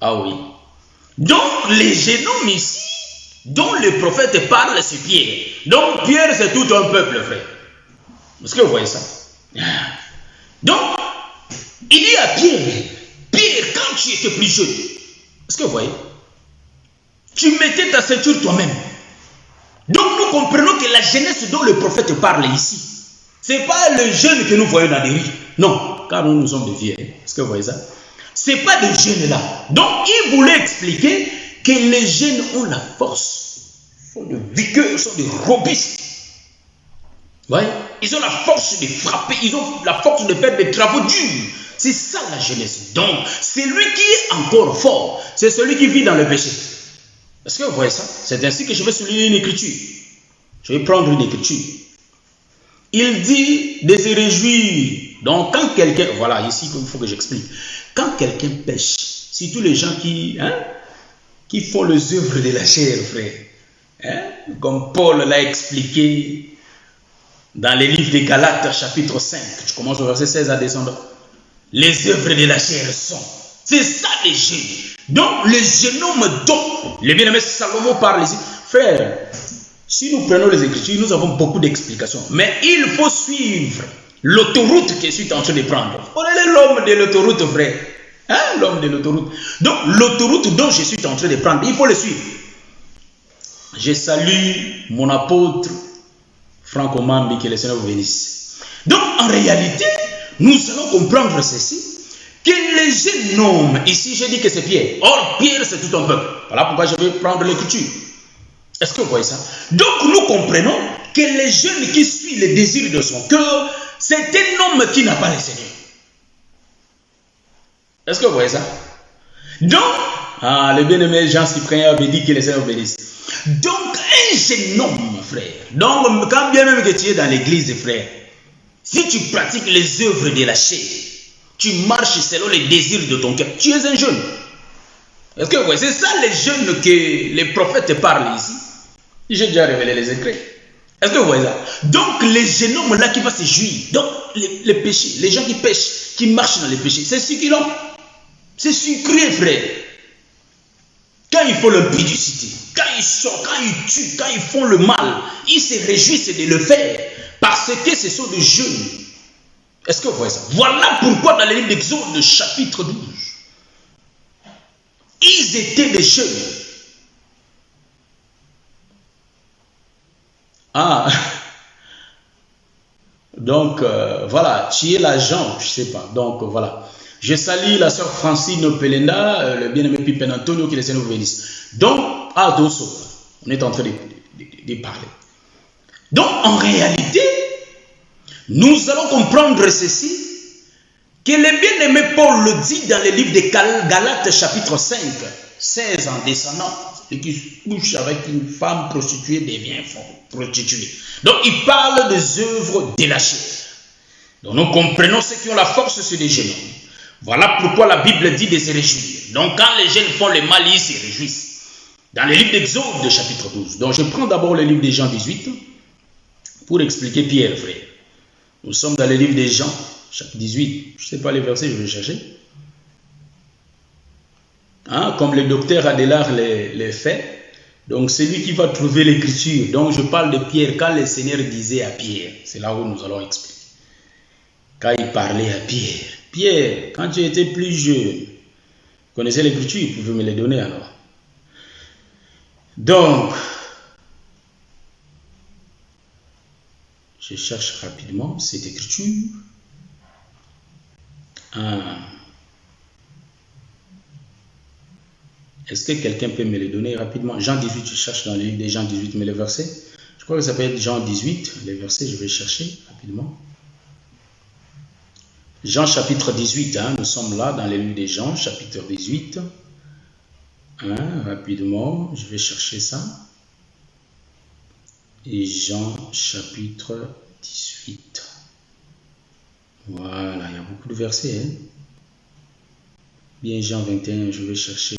Speaker 2: Ah oui. Donc, les jeunes hommes ici, dont le prophète parle, c'est Pierre. Donc Pierre, c'est tout un peuple, frère. Est-ce que vous voyez ça? Donc, il dit à Pierre, Pierre, quand tu étais plus jeune, est-ce que vous voyez? Tu mettais ta ceinture toi-même. Donc nous comprenons que la jeunesse dont le prophète parle ici, ce n'est pas le jeune que nous voyons dans les rues. Non, car nous sommes des vieux. Est-ce que vous voyez ça? Ce n'est pas des jeunes là. Donc il voulait expliquer que les jeunes ont la force, sont de vigueur, sont de robustes. Ouais. Ils ont la force de frapper, ils ont la force de faire des travaux durs. C'est ça la jeunesse. Donc, celui qui est encore fort, c'est celui qui vit dans le péché. Est-ce que vous voyez ça? C'est ainsi que je vais souligner une écriture. Je vais prendre une écriture. Il dit de se réjouir. Donc, quand quelqu'un... Voilà, ici, il faut que j'explique. Quand quelqu'un pêche, surtout les gens qui font les œuvres de la chair, frère. Comme Paul l'a expliqué dans les livres de Galates, chapitre 5. Je commence au verset 16 à descendre. Les œuvres de la chair sont. C'est ça les jeunes. Donc, les jeunes hommes dont le bien-aimé Salomon parle ici. Frère, si nous prenons les Écritures, nous avons beaucoup d'explications. Mais il faut suivre l'autoroute que je suis en train de prendre. On est l'homme de l'autoroute, frère. L'homme de l'autoroute. Donc, l'autoroute dont je suis en train de prendre, il faut le suivre. Je salue mon apôtre Franco Mambi, que le Seigneur vous bénisse. Donc, en réalité, nous allons comprendre ceci. Que les jeunes hommes, ici je dis que c'est Pierre. Or, Pierre c'est tout un peuple. Voilà pourquoi je vais prendre l'écriture. Est-ce que vous voyez ça? Donc nous comprenons que les jeunes qui suivent les désirs de son cœur, c'est un homme qui n'a pas le Seigneur. Est-ce que vous voyez ça? Donc, le bien-aimé Jean-Cyprien avait dit que le Seigneur bénisse. Donc, un jeune homme, frère. Donc, quand bien même que tu es dans l'église, frère, si tu pratiques les œuvres de la chair, tu marches selon les désirs de ton cœur. Tu es un jeune. Est-ce que vous voyez? C'est ça les jeunes que les prophètes parlent ici. J'ai déjà révélé les écrits. Est-ce que vous voyez ça? Donc les jeunes hommes là qui vont se jouir. Donc les péchés, les gens qui pêchent, qui marchent dans les péchés, c'est succulent. C'est sucré, frère. Quand ils font l'impudicité, quand ils sortent, quand ils tuent, quand ils font le mal, ils se réjouissent de le faire. Parce que ce sont des jeunes. Est-ce que vous voyez ça? Voilà pourquoi dans le livre d'Exode, chapitre 12, ils étaient des jeunes. Donc, voilà, tu es l'agent, je ne sais pas. Donc, voilà. Je salue la sœur Francine Pelenda, le bien-aimé Pippen Antonio, qui le Seigneur vous bénisse. Donc, Dosso, on est en train de parler. Donc, en réalité, nous allons comprendre ceci, que le bien-aimé Paul le dit dans le livre de Galates chapitre 5, 16 en descendant, et qui couche avec une femme prostituée devient prostituée. Donc il parle des œuvres de la chair. Donc nous comprenons ceux qui ont la force, c'est les jeunes. Voilà pourquoi la Bible dit de se réjouir. Donc quand les jeunes font le mal, ils se réjouissent. Dans le livre d'Exode chapitre 12. Donc je prends d'abord le livre de Jean 18 pour expliquer Pierre, frère. Nous sommes dans le livre de Jean, chapitre 18. Je ne sais pas les versets, je vais chercher. Comme le docteur Adélard les fait. Donc, c'est lui qui va trouver l'écriture. Donc, je parle de Pierre. Quand le Seigneur disait à Pierre, c'est là où nous allons expliquer. Quand il parlait à Pierre. Pierre, quand tu étais plus jeune, vous connaissez l'écriture, vous pouvez me les donner alors. Donc, je cherche rapidement cette écriture. Est-ce que quelqu'un peut me le donner rapidement? Jean 18, je cherche dans le livre de Jean 18, mais le verset, je crois que ça peut être Jean 18, le verset, je vais chercher rapidement. Jean chapitre 18, nous sommes là dans le livre de Jean, chapitre 18. Rapidement, je vais chercher ça. Et Jean chapitre 18. Voilà, il y a beaucoup de versets. Bien, Jean 21, je vais chercher.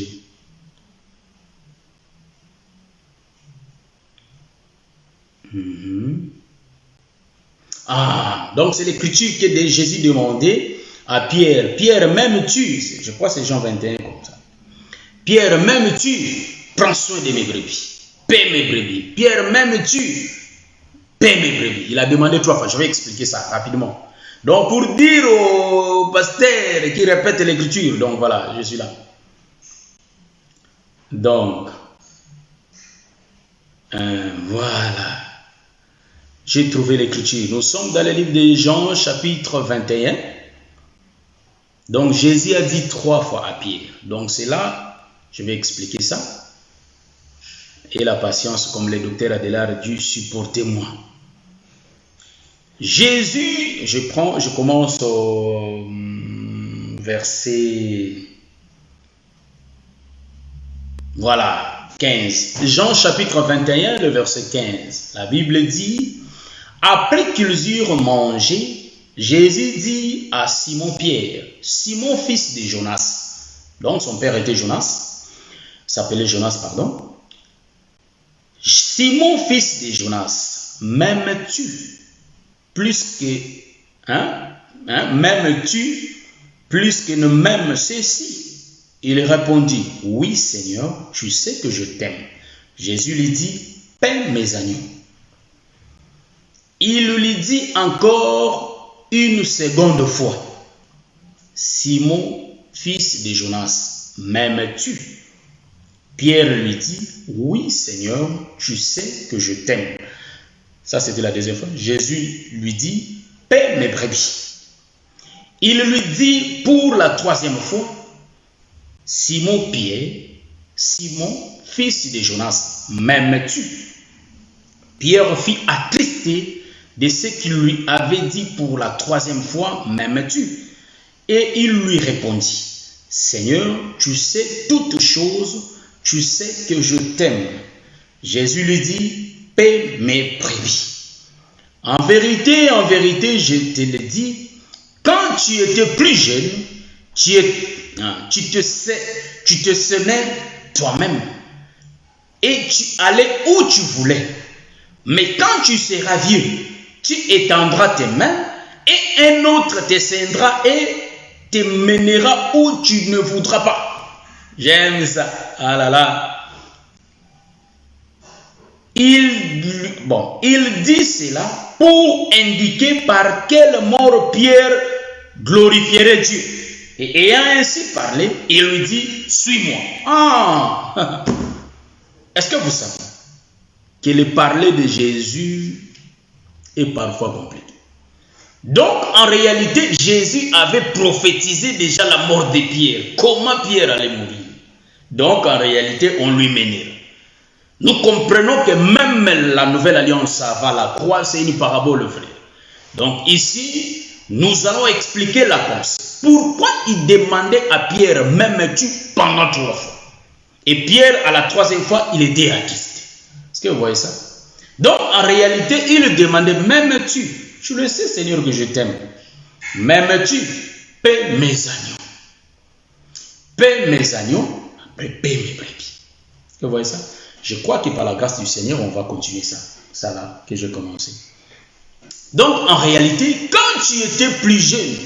Speaker 2: Donc c'est l'écriture que Jésus demandait à Pierre. Pierre, m'aimes-tu? Je crois que c'est Jean 21 comme ça. Pierre, m'aimes-tu? Prends soin de mes brebis. Paie mes brebis. Pierre, m'aimes-tu? Paie mes brebis. Il a demandé 3 fois. Je vais expliquer ça rapidement. Donc, pour dire au pasteur qui répète l'écriture, donc voilà, je suis là. Donc, voilà. J'ai trouvé l'écriture. Nous sommes dans le livre de Jean, chapitre 21. Donc, Jésus a dit 3 fois à Pierre. Donc, c'est là, je vais expliquer ça. Et la patience, comme le docteur Adélard a dû supporter moi. Jésus, je commence au verset, voilà, 15. Jean chapitre 21, le verset 15. La Bible dit, après qu'ils eurent mangé, Jésus dit à Simon-Pierre, Simon fils de Jonas, donc son père était Jonas, s'appelait Jonas, pardon. Simon fils de Jonas, m'aimes-tu plus que, m'aimes-tu plus que ne m'aime ceci? Il répondit, oui Seigneur, tu sais que je t'aime. Jésus lui dit, paie mes agneaux. Il lui dit encore une seconde fois, Simon, fils de Jonas, m'aimes-tu? Pierre lui dit, oui Seigneur, tu sais que je t'aime. Ça c'était la deuxième fois. Jésus lui dit, paie mes brebis. Il lui dit pour la troisième fois, Simon Pierre, Simon, fils de Jonas, m'aimes-tu? Pierre fut attristé de ce qu'il lui avait dit pour la troisième fois, m'aimes-tu? Et il lui répondit, Seigneur, tu sais toutes choses, tu sais que je t'aime. Jésus lui dit, paie mes brebis. En vérité, je te le dis, quand tu étais plus jeune, tu te sonnais toi-même et tu allais où tu voulais. Mais quand tu seras vieux, tu étendras tes mains et un autre te scindra et te mènera où tu ne voudras pas. J'aime ça. Ah là là. Il dit cela pour indiquer par quelle mort Pierre glorifierait Dieu. Et ayant ainsi parlé, il lui dit, suis-moi. Ah! Est-ce que vous savez que le parler de Jésus est parfois compliqué? Donc, en réalité, Jésus avait prophétisé déjà la mort de Pierre. Comment Pierre allait mourir? Donc, en réalité, on lui mènera. Nous comprenons que même la nouvelle alliance avant la croix, c'est une parabole vraie. Donc, ici, nous allons expliquer la cause. Pourquoi il demandait à Pierre, m'aimes-tu pendant 3 fois? Et Pierre, à la 3e fois, il était attristé. Est-ce que vous voyez ça? Donc, en réalité, il demandait, m'aimes-tu? Tu le sais, Seigneur, que je t'aime. M'aimes-tu? Paie mes agneaux. Paie mes agneaux, après paie mes brebis. Est-ce que vous voyez ça? Je crois que par la grâce du Seigneur, on va continuer ça. Ça là, que j'ai commencé. Donc, en réalité, quand tu étais plus jeune,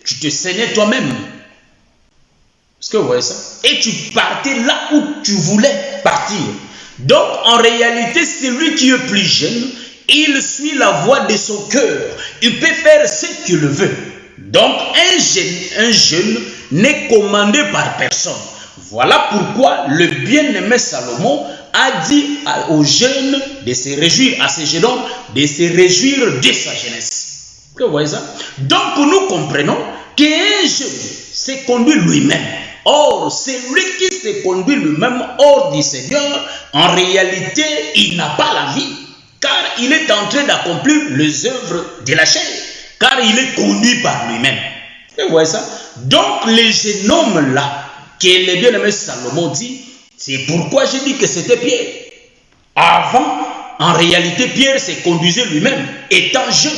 Speaker 2: tu te saignais toi-même. Est-ce que vous voyez ça? Et tu partais là où tu voulais partir. Donc, en réalité, celui qui est plus jeune, il suit la voie de son cœur. Il peut faire ce qu'il veut. Donc, un jeune n'est commandé par personne. Voilà pourquoi le bien-aimé Salomon a dit aux jeunes de se réjouir, à ces jeunes hommes, de se réjouir de sa jeunesse. Vous voyez ça? Donc, nous comprenons qu'un jeune se conduit lui-même. Or, celui qui se conduit lui-même hors du Seigneur, en réalité, il n'a pas la vie. Car il est en train d'accomplir les œuvres de la chair. Car il est conduit par lui-même. Vous voyez ça? Donc, les jeunes hommes là, que le bien-aimé Salomon dit, c'est pourquoi j'ai dit que c'était Pierre. Avant, en réalité, Pierre se conduisait lui-même, étant jeune.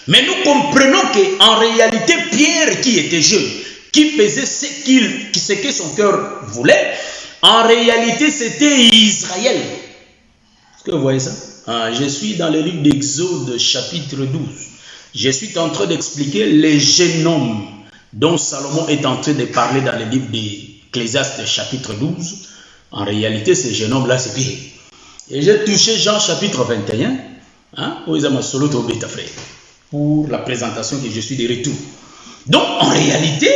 Speaker 2: Mais nous comprenons qu'en réalité, Pierre, qui était jeune, qui faisait ce que son cœur voulait, en réalité, c'était Israël. Est-ce que vous voyez ça? Je suis dans le livre d'Exode, chapitre 12. Je suis en train d'expliquer les jeunes hommes dont Salomon est en train de parler dans le livre d'Ecclésiaste, chapitre 12. En réalité, ces jeunes hommes-là, c'est Pierre. Et j'ai touché Jean, chapitre 21. Où ils ont solo au bêta frère. pour la présentation que je suis de retour. Donc, en réalité,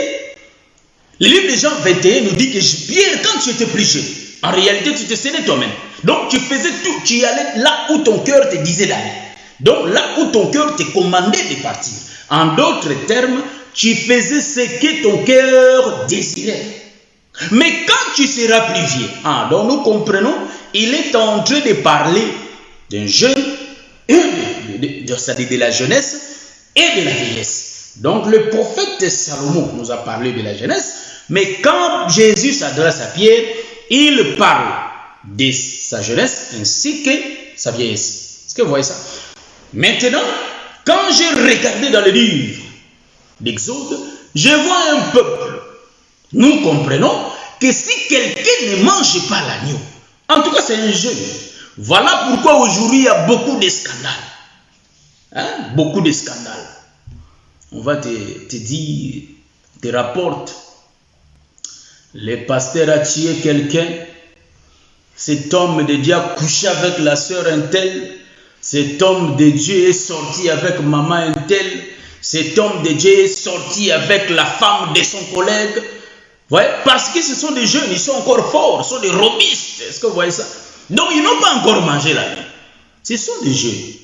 Speaker 2: le livre de Jean 21 nous dit que Pierre, quand tu étais plus jeune, en réalité, tu te cédais toi-même. Donc, tu faisais tout. Tu allais là où ton cœur te disait d'aller. Donc, là où ton cœur te commandait de partir. En d'autres termes, tu faisais ce que ton cœur désirait. Mais quand tu seras plus vieux, donc nous comprenons, il est en train de parler d'un jeune, c'est-à-dire de la jeunesse et de la vieillesse. Donc le prophète Salomon nous a parlé de la jeunesse, mais quand Jésus s'adresse à Pierre, il parle de sa jeunesse ainsi que sa vieillesse. Est-ce que vous voyez ça? Maintenant, quand j'ai regardé dans le livre d'Exode, je vois un peuple. Nous comprenons que si quelqu'un ne mange pas l'agneau, en tout cas c'est un jeune. Voilà pourquoi aujourd'hui il y a beaucoup de scandales. Beaucoup de scandales. On va te dire, te rapporte. Le pasteur a tué quelqu'un. Cet homme de Dieu a couché avec la sœur un tel. Cet homme de Dieu est sorti avec maman un tel. Cet homme de Dieu est sorti avec la femme de son collègue. Ouais, parce que ce sont des jeunes, ils sont encore forts, ce sont des robustes. Est-ce que vous voyez ça? Donc ils n'ont pas encore mangé la vie. Ce sont des jeunes.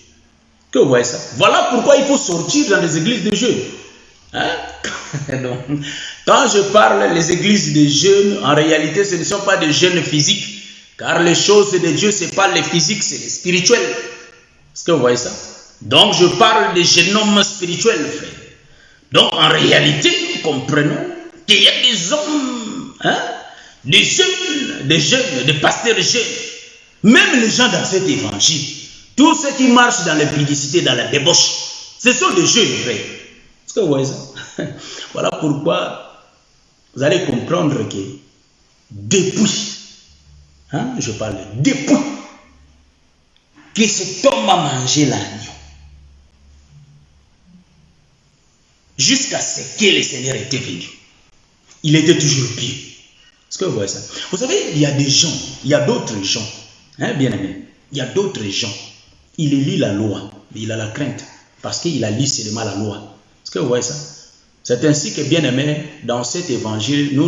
Speaker 2: Que vous voyez ça? Voilà pourquoi il faut sortir dans les églises de jeunes. Donc, quand je parle des églises de jeunes, en réalité ce ne sont pas des jeunes physiques. Car les choses de Dieu, ce n'est pas les physiques, c'est les spirituels. Est-ce que vous voyez ça? Donc je parle des jeunes hommes spirituels, frère. Donc en réalité, nous comprenons qu'il y a des hommes, des jeunes, des pasteurs jeunes, même les gens dans cet évangile, tous ceux qui marchent dans l'impudicité, dans la débauche, ce sont des jeunes, frères. Est-ce que vous voyez ça? Voilà pourquoi vous allez comprendre que depuis, je parle depuis que cet homme a mangé l'agneau, jusqu'à ce que le Seigneur était venu, il était toujours pieux. Est-ce que vous voyez ça? Vous savez, il y a des gens, il y a d'autres gens, bien aimé, il y a d'autres gens, il lit la loi, mais il a la crainte, parce qu'il a lu seulement la loi. Est-ce que vous voyez ça? C'est ainsi que, bien aimé, dans cet évangile,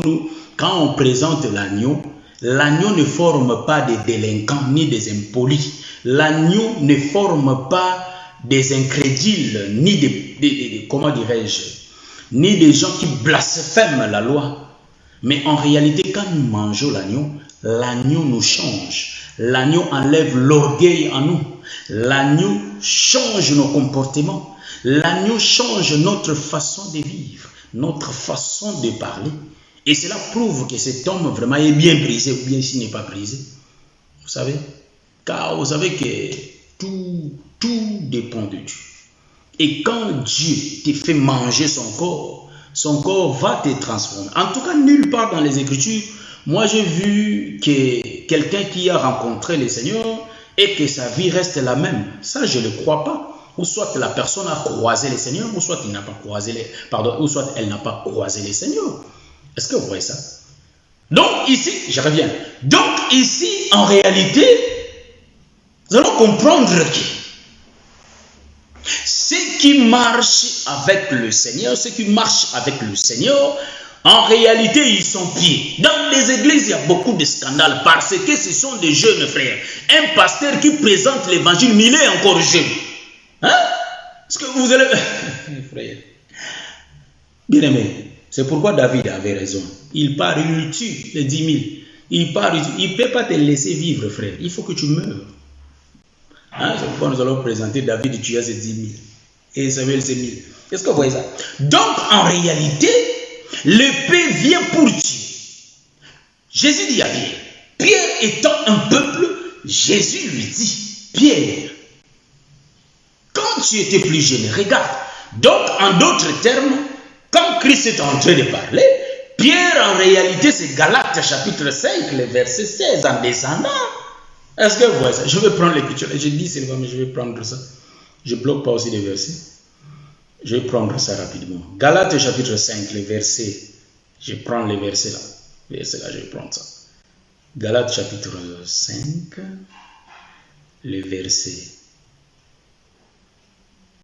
Speaker 2: quand on présente l'agneau, l'agneau ne forme pas des délinquants ni des impolis. L'agneau ne forme pas des incrédules, ni des comment dirais-je, ni des gens qui blasphèment la loi. Mais en réalité, quand nous mangeons l'agneau, l'agneau nous change. L'agneau enlève l'orgueil en nous. L'agneau change nos comportements. L'agneau change notre façon de vivre, notre façon de parler. Et cela prouve que cet homme vraiment est bien brisé ou bien s'il n'est pas brisé. Vous savez? Car vous savez que tout dépend de Dieu. Et quand Dieu te fait manger son corps va te transformer. En tout cas, nulle part dans les Écritures, moi j'ai vu que quelqu'un qui a rencontré le Seigneur et que sa vie reste la même. Ça, je ne le crois pas. Ou soit la personne a croisé le Seigneur, ou soit il n'a pas croisé ou soit elle n'a pas croisé le Seigneur. Est-ce que vous voyez ça? Donc ici, je reviens. Donc ici, en réalité, nous allons comprendre que ceux qui marchent avec le Seigneur, en réalité, ils sont pieux. Dans les églises, il y a beaucoup de scandales parce que ce sont des jeunes frères. Un pasteur qui présente l'évangile, mais il est encore jeune. Est-ce que vous allez... Frère, bien aimé, c'est pourquoi David avait raison. Il part, il tue les 10 000. Il part, il ne peut pas te laisser vivre, frère. Il faut que tu meurs. C'est pourquoi nous allons présenter David tuer ces 10 000. Et Samuel ces 1000. Est-ce que vous voyez ça? Donc, en réalité, l'épée vient pour tuer. Jésus dit à Pierre, Pierre étant un peuple, Jésus lui dit, Pierre, quand tu étais plus jeune, regarde. Donc, en d'autres termes, quand Christ est en train de parler, Pierre, en réalité, c'est Galates chapitre 5, le verset 16, en descendant. Est-ce que vous voyez ça? Je vais prendre l'écriture. Je dis seulement, mais je vais prendre ça. Je ne bloque pas aussi les versets. Je vais prendre ça rapidement. Galates chapitre 5, le verset. Je prends les versets là. Les versets là, je vais prendre ça. Galates chapitre 5, le verset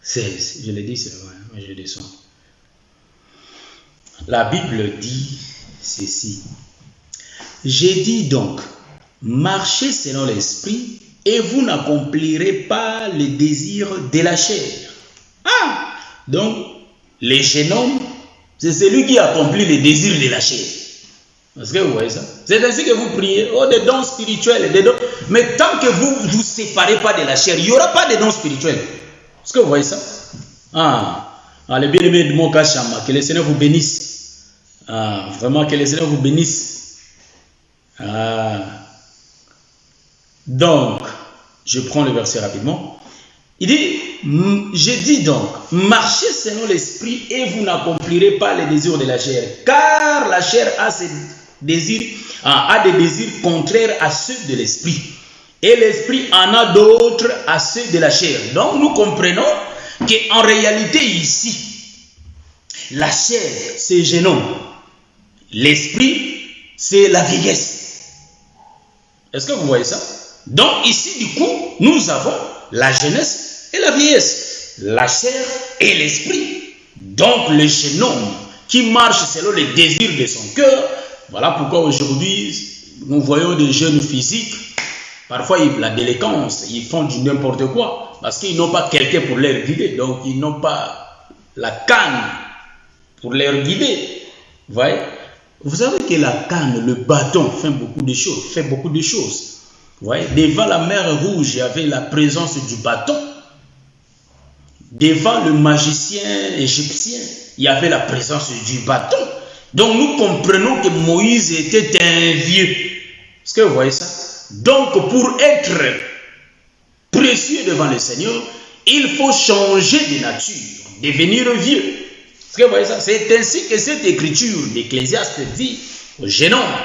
Speaker 2: 16. Je l'ai dit, c'est vrai, mais je descends. La Bible dit ceci. J'ai dit donc, marchez selon l'esprit et vous n'accomplirez pas les désirs de la chair. Ah! Donc, les jeunes hommes, c'est celui qui accomplit les désirs de la chair. Est-ce que vous voyez ça? C'est ainsi que vous priez. Oh, des dons spirituels. Des dons. Mais tant que vous ne vous séparez pas de la chair, il n'y aura pas de dons spirituels. Est-ce que vous voyez ça? Les bien-aimés de mon Kachama, que le Seigneur vous bénisse. Vraiment, que le Seigneur vous bénisse. Donc, je prends le verset rapidement. Il dit, j'ai dit donc, marchez selon l'esprit et vous n'accomplirez pas les désirs de la chair. Car la chair a des désirs contraires à ceux de l'esprit. Et l'esprit en a d'autres à ceux de la chair. Donc nous comprenons qu'en réalité ici, la chair c'est gênant. L'esprit c'est la vieillesse. Est-ce que vous voyez ça? Donc ici du coup, nous avons la jeunesse et la vieillesse, la chair et l'esprit. Donc le jeune homme qui marche selon les désirs de son cœur, voilà pourquoi aujourd'hui nous voyons des jeunes physiques, parfois la délinquance, ils font du n'importe quoi, parce qu'ils n'ont pas quelqu'un pour les guider, donc ils n'ont pas la canne pour les guider. Vous voyez? Vous savez que la canne, le bâton fait beaucoup de choses. Vous voyez? Devant la mer Rouge, il y avait la présence du bâton. Devant le magicien égyptien, il y avait la présence du bâton. Donc nous comprenons que Moïse était un vieux. Est-ce que vous voyez ça? Donc pour être précieux devant le Seigneur, il faut changer de nature, devenir vieux. Est-ce que vous voyez ça? C'est ainsi que cette écriture d'Ecclésiaste dit au jeune homme,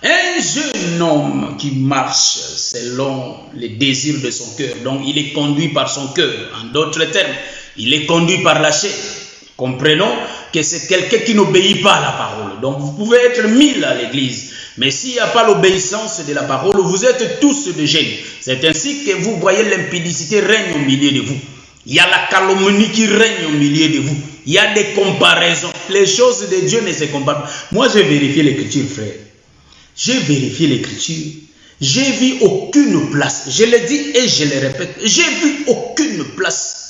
Speaker 2: un jeune homme qui marche selon les désirs de son cœur, donc il est conduit par son cœur, en d'autres termes, il est conduit par la chair. Comprenons que c'est quelqu'un qui n'obéit pas à la parole. Donc vous pouvez être 1000 à l'église, mais s'il n'y a pas l'obéissance de la parole, vous êtes tous des jeunes. C'est ainsi que vous voyez l'impudicité règne au milieu de vous. Il y a la calomnie qui règne au milieu de vous. Il y a des comparaisons. Les choses de Dieu ne se comparent pas. Moi, j'ai vérifié l'écriture, frère. J'ai vérifié l'écriture. J'ai vu aucune place. Je le dis et je le répète. J'ai vu aucune place.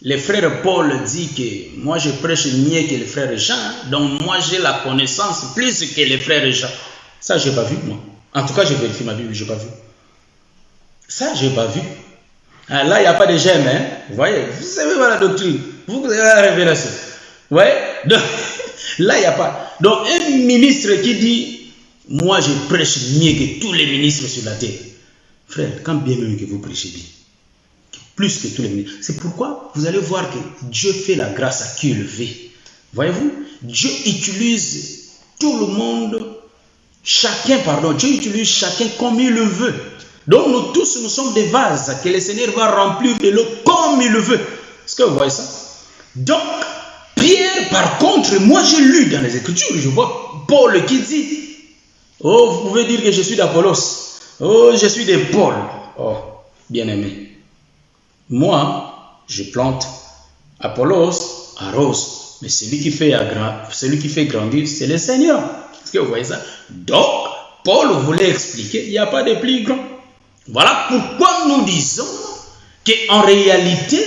Speaker 2: Le frère Paul dit que moi, je prêche mieux que le frère Jean. Donc, moi, j'ai la connaissance plus que le frère Jean. Ça, je n'ai pas vu, moi. En tout cas, j'ai vérifié ma Bible, je n'ai pas vu. Ça, je n'ai pas vu. Là, il n'y a pas de gemme, hein. Vous voyez, vous savez pas la doctrine. Vous avez la révélation. Vous voyez? Donc, là, il n'y a pas. Donc, un ministre qui dit, moi, je prêche mieux que tous les ministres sur la terre. Frère, quand bien même que vous prêchez bien, plus que tous les ministres, c'est pourquoi vous allez voir que Dieu fait la grâce à qui il veut. Voyez-vous? Dieu utilise tout le monde, Dieu utilise chacun comme il le veut. Donc nous tous, nous sommes des vases que le Seigneur va remplir de l'eau comme il le veut. Est-ce que vous voyez ça? Donc, Pierre, par contre, moi j'ai lu dans les Écritures, je vois Paul qui dit, oh, vous pouvez dire que je suis d'Apollos. Oh, je suis de Paul. Oh, bien-aimé. Moi, je plante, Apollos arrose. Mais celui qui fait grandir, c'est le Seigneur. Est-ce que vous voyez ça? Donc, Paul voulait expliquer, il n'y a pas de plus grand. Voilà pourquoi nous disons qu'en réalité,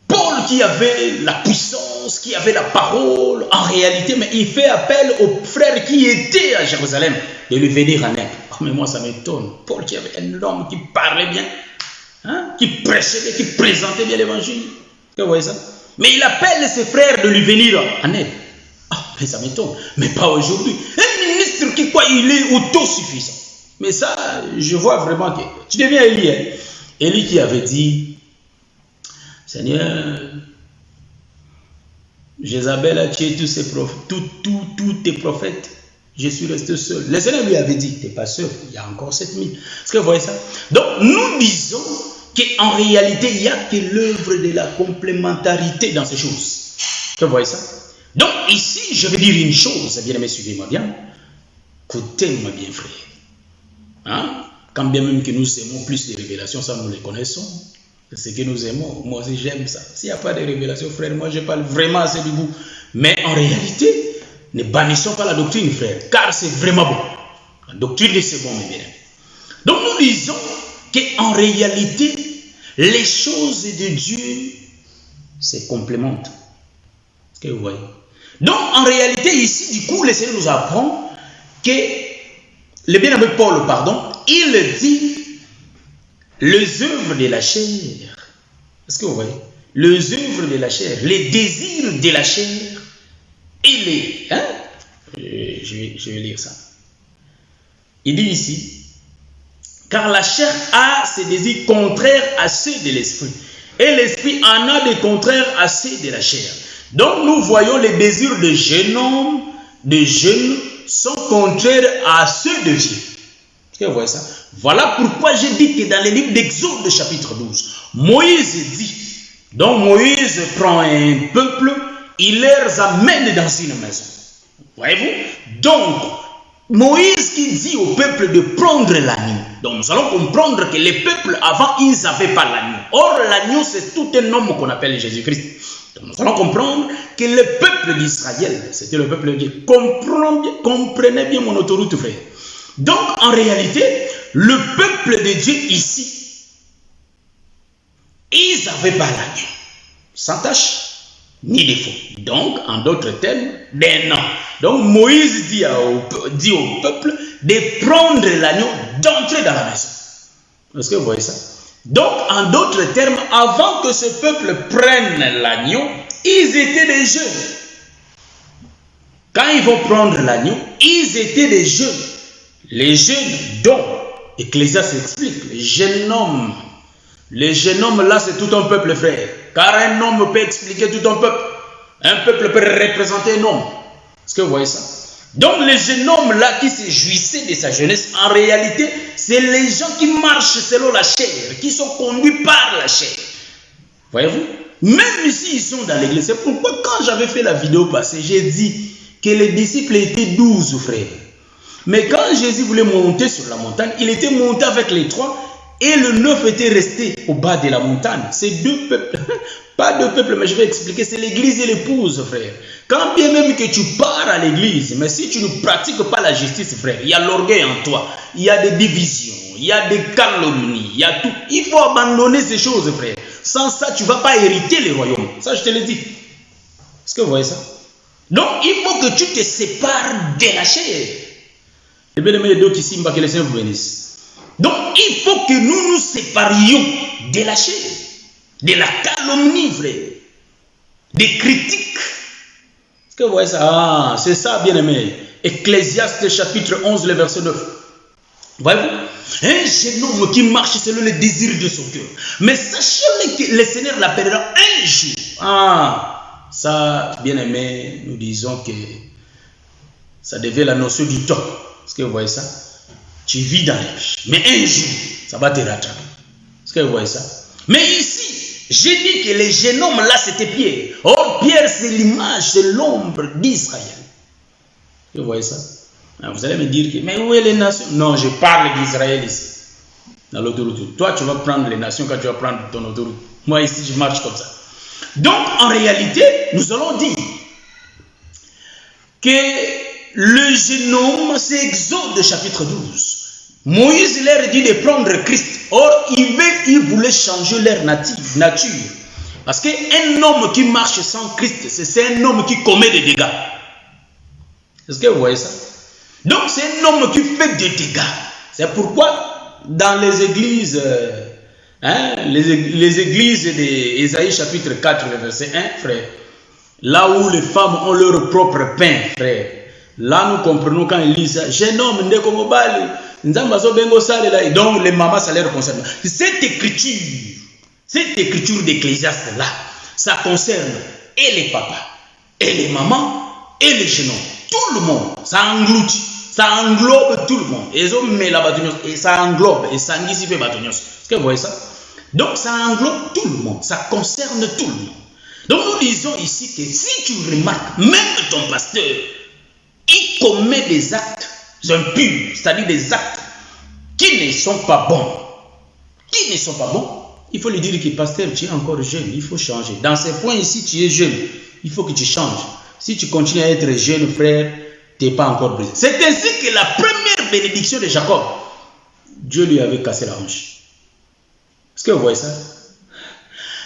Speaker 2: Paul qui avait la puissance, qui avait la parole, en réalité, mais il fait appel aux frères qui étaient à Jérusalem de lui venir en aide. Oh, mais moi, ça m'étonne. Paul qui avait un homme qui parlait bien, hein, qui prêchait bien, qui présentait bien l'évangile. Vous voyez ça? Mais il appelle ses frères de lui venir en aide. Ah, mais ça m'étonne. Mais pas aujourd'hui. Un ministre qui croit il est autosuffisant. Mais ça, je vois vraiment que... Tu deviens Élie. Hein? Élie qui avait dit, Seigneur, Jézabel a tué tous tes prophètes. Je suis resté seul. Le Seigneur lui avait dit, tu n'es pas seul, il y a encore 7000. Est-ce que vous voyez ça? Donc, nous disons qu'en réalité, il n'y a que l'œuvre de la complémentarité dans ces choses. Est-ce que vous voyez ça? Donc, ici, je vais dire une chose, bien aimé, suivez-moi bien. Écoutez-moi bien, frère. Hein? Quand bien même que nous aimons plus les révélations, ça nous les connaissons. ce que nous aimons. Moi aussi, j'aime ça. S'il n'y a pas de révélation, frère, moi, je parle vraiment assez du goût. Mais en réalité, ne bannissons pas la doctrine, frère, car c'est vraiment bon. La doctrine, c'est bon, mes bien. Donc, nous disons qu'en réalité, les choses de Dieu se complémentent. Est-ce que vous voyez? Donc, en réalité, ici, du coup, le Seigneur nous apprend que le bien-aimé Paul, il dit les œuvres de la chair. Est-ce que vous voyez? Les œuvres de la chair, les désirs de la chair et les... Hein? Je vais lire ça. Il dit ici, car la chair a ses désirs contraires à ceux de l'esprit, et l'esprit en a des contraires à ceux de la chair. Donc nous voyons les désirs de jeunes hommes, de jeunes, sont contraires à ceux de Dieu. Est-ce que vous voyez ça? Voilà pourquoi j'ai dit que dans le livre d'Exode chapitre 12, Moïse dit, donc Moïse prend un peuple, il les amène dans une maison. Voyez-vous? Donc, Moïse qui dit au peuple de prendre l'agneau. Donc nous allons comprendre que les peuples avant, ils n'avaient pas l'agneau. Or, l'agneau, c'est tout un homme qu'on appelle Jésus-Christ. Donc nous allons comprendre que le peuple d'Israël, c'était le peuple de Dieu. Comprenez bien mon autoroute, frère. Donc, en réalité, le peuple de Dieu ici, ils n'avaient pas l'agneau, sans tache ni défaut. Donc, en d'autres termes, des noms. Donc, Moïse dit au peuple de prendre l'agneau, d'entrer dans la maison. Est-ce que vous voyez ça? Donc, en d'autres termes, avant que ce peuple prenne l'agneau, ils étaient des jeunes. Quand ils vont prendre l'agneau, ils étaient des jeunes. Les jeunes dont Ecclésiaste explique, les jeunes hommes. Les jeunes hommes là, c'est tout un peuple, frère. Car un homme peut expliquer tout un peuple. Un peuple peut représenter un homme. Est-ce que vous voyez ça? Donc les jeunes hommes là qui se jouissaient de sa jeunesse, en réalité, c'est les gens qui marchent selon la chair, qui sont conduits par la chair. Voyez-vous? Même s'ils sont dans l'église. C'est pourquoi quand j'avais fait la vidéo passée, j'ai dit que les disciples étaient 12 frères. Mais quand Jésus voulait monter sur la montagne, il était monté avec les 3 et le 9 était resté au bas de la montagne. C'est 2 peuples, pas 2 peuples, mais je vais expliquer, c'est l'église et l'épouse, frère. Quand bien même que tu pars à l'église, mais si tu ne pratiques pas la justice, frère, il y a l'orgueil en toi, il y a des divisions, il y a des calomnies, il y a tout. Il faut abandonner ces choses, frère. Sans ça, tu ne vas pas hériter le royaume. Ça, je te le dis. Est-ce que vous voyez ça? Donc, il faut que tu te sépares de la chair. Et bien, les d'autres ici, que les Seigneur vous bénisse. Donc, il faut que nous nous séparions de la chair, de la calomnie, frère, des critiques. Est-ce que vous voyez ça? Ah, c'est ça, bien aimé. Ecclésiaste chapitre 11, le verset 9. Voyez-vous? Un jeune homme qui marche selon les désirs de son cœur. Mais sachez que le Seigneur l'appellera un jour. Ah, ça, bien aimé, nous disons que ça devient la notion du temps. Est-ce que vous voyez ça? Tu vis dans les péchés. Mais un jour, ça va te rattraper. Est-ce que vous voyez ça? Mais ici, j'ai dit que les jeunes hommes là, c'était Pierre. Or, Pierre, c'est l'image, c'est l'ombre d'Israël. Vous voyez ça? Alors, vous allez me dire que, mais où est les nations? Non, je parle d'Israël ici. Dans l'autoroute. Toi, tu vas prendre les nations quand tu vas prendre ton autoroute. Moi, ici, je marche comme ça. Donc, en réalité, nous allons dire que le jeune homme, c'est Exode chapitre 12. Moïse leur dit de prendre Christ. Or, il voulait changer leur nature. Parce qu'un homme qui marche sans Christ, c'est un homme qui commet des dégâts. Est-ce que vous voyez ça? Donc, c'est un homme qui fait des dégâts. C'est pourquoi, dans les églises, les églises d'Ésaïe chapitre 4, verset 1, frère, là où les femmes ont leur propre pain, frère, là nous comprenons quand ils lisent ça. Jeune homme, donc les mamans, ça leur concerne. Cette écriture d'Ecclésiaste là, ça concerne et les papas, et les mamans, et les jeunes hommes. Tout le monde, ça engloutit, ça englobe tout le monde. Et ça englobe, et ça englobe fait batonios. Est-ce que vous voyez ça? Donc ça englobe tout le monde, ça concerne tout le monde. Donc nous disons ici que si tu remarques, même ton pasteur, il commet des actes impurs, c'est-à-dire des actes qui ne sont pas bons. Qui ne sont pas bons. il faut lui dire que pasteur, tu es encore jeune, il faut changer. Dans ces points ici, tu es jeune, il faut que tu changes. Si tu continues à être jeune, frère, tu n'es pas encore brisé. C'est ainsi que la première bénédiction de Jacob, Dieu lui avait cassé la hanche. Est-ce que vous voyez ça?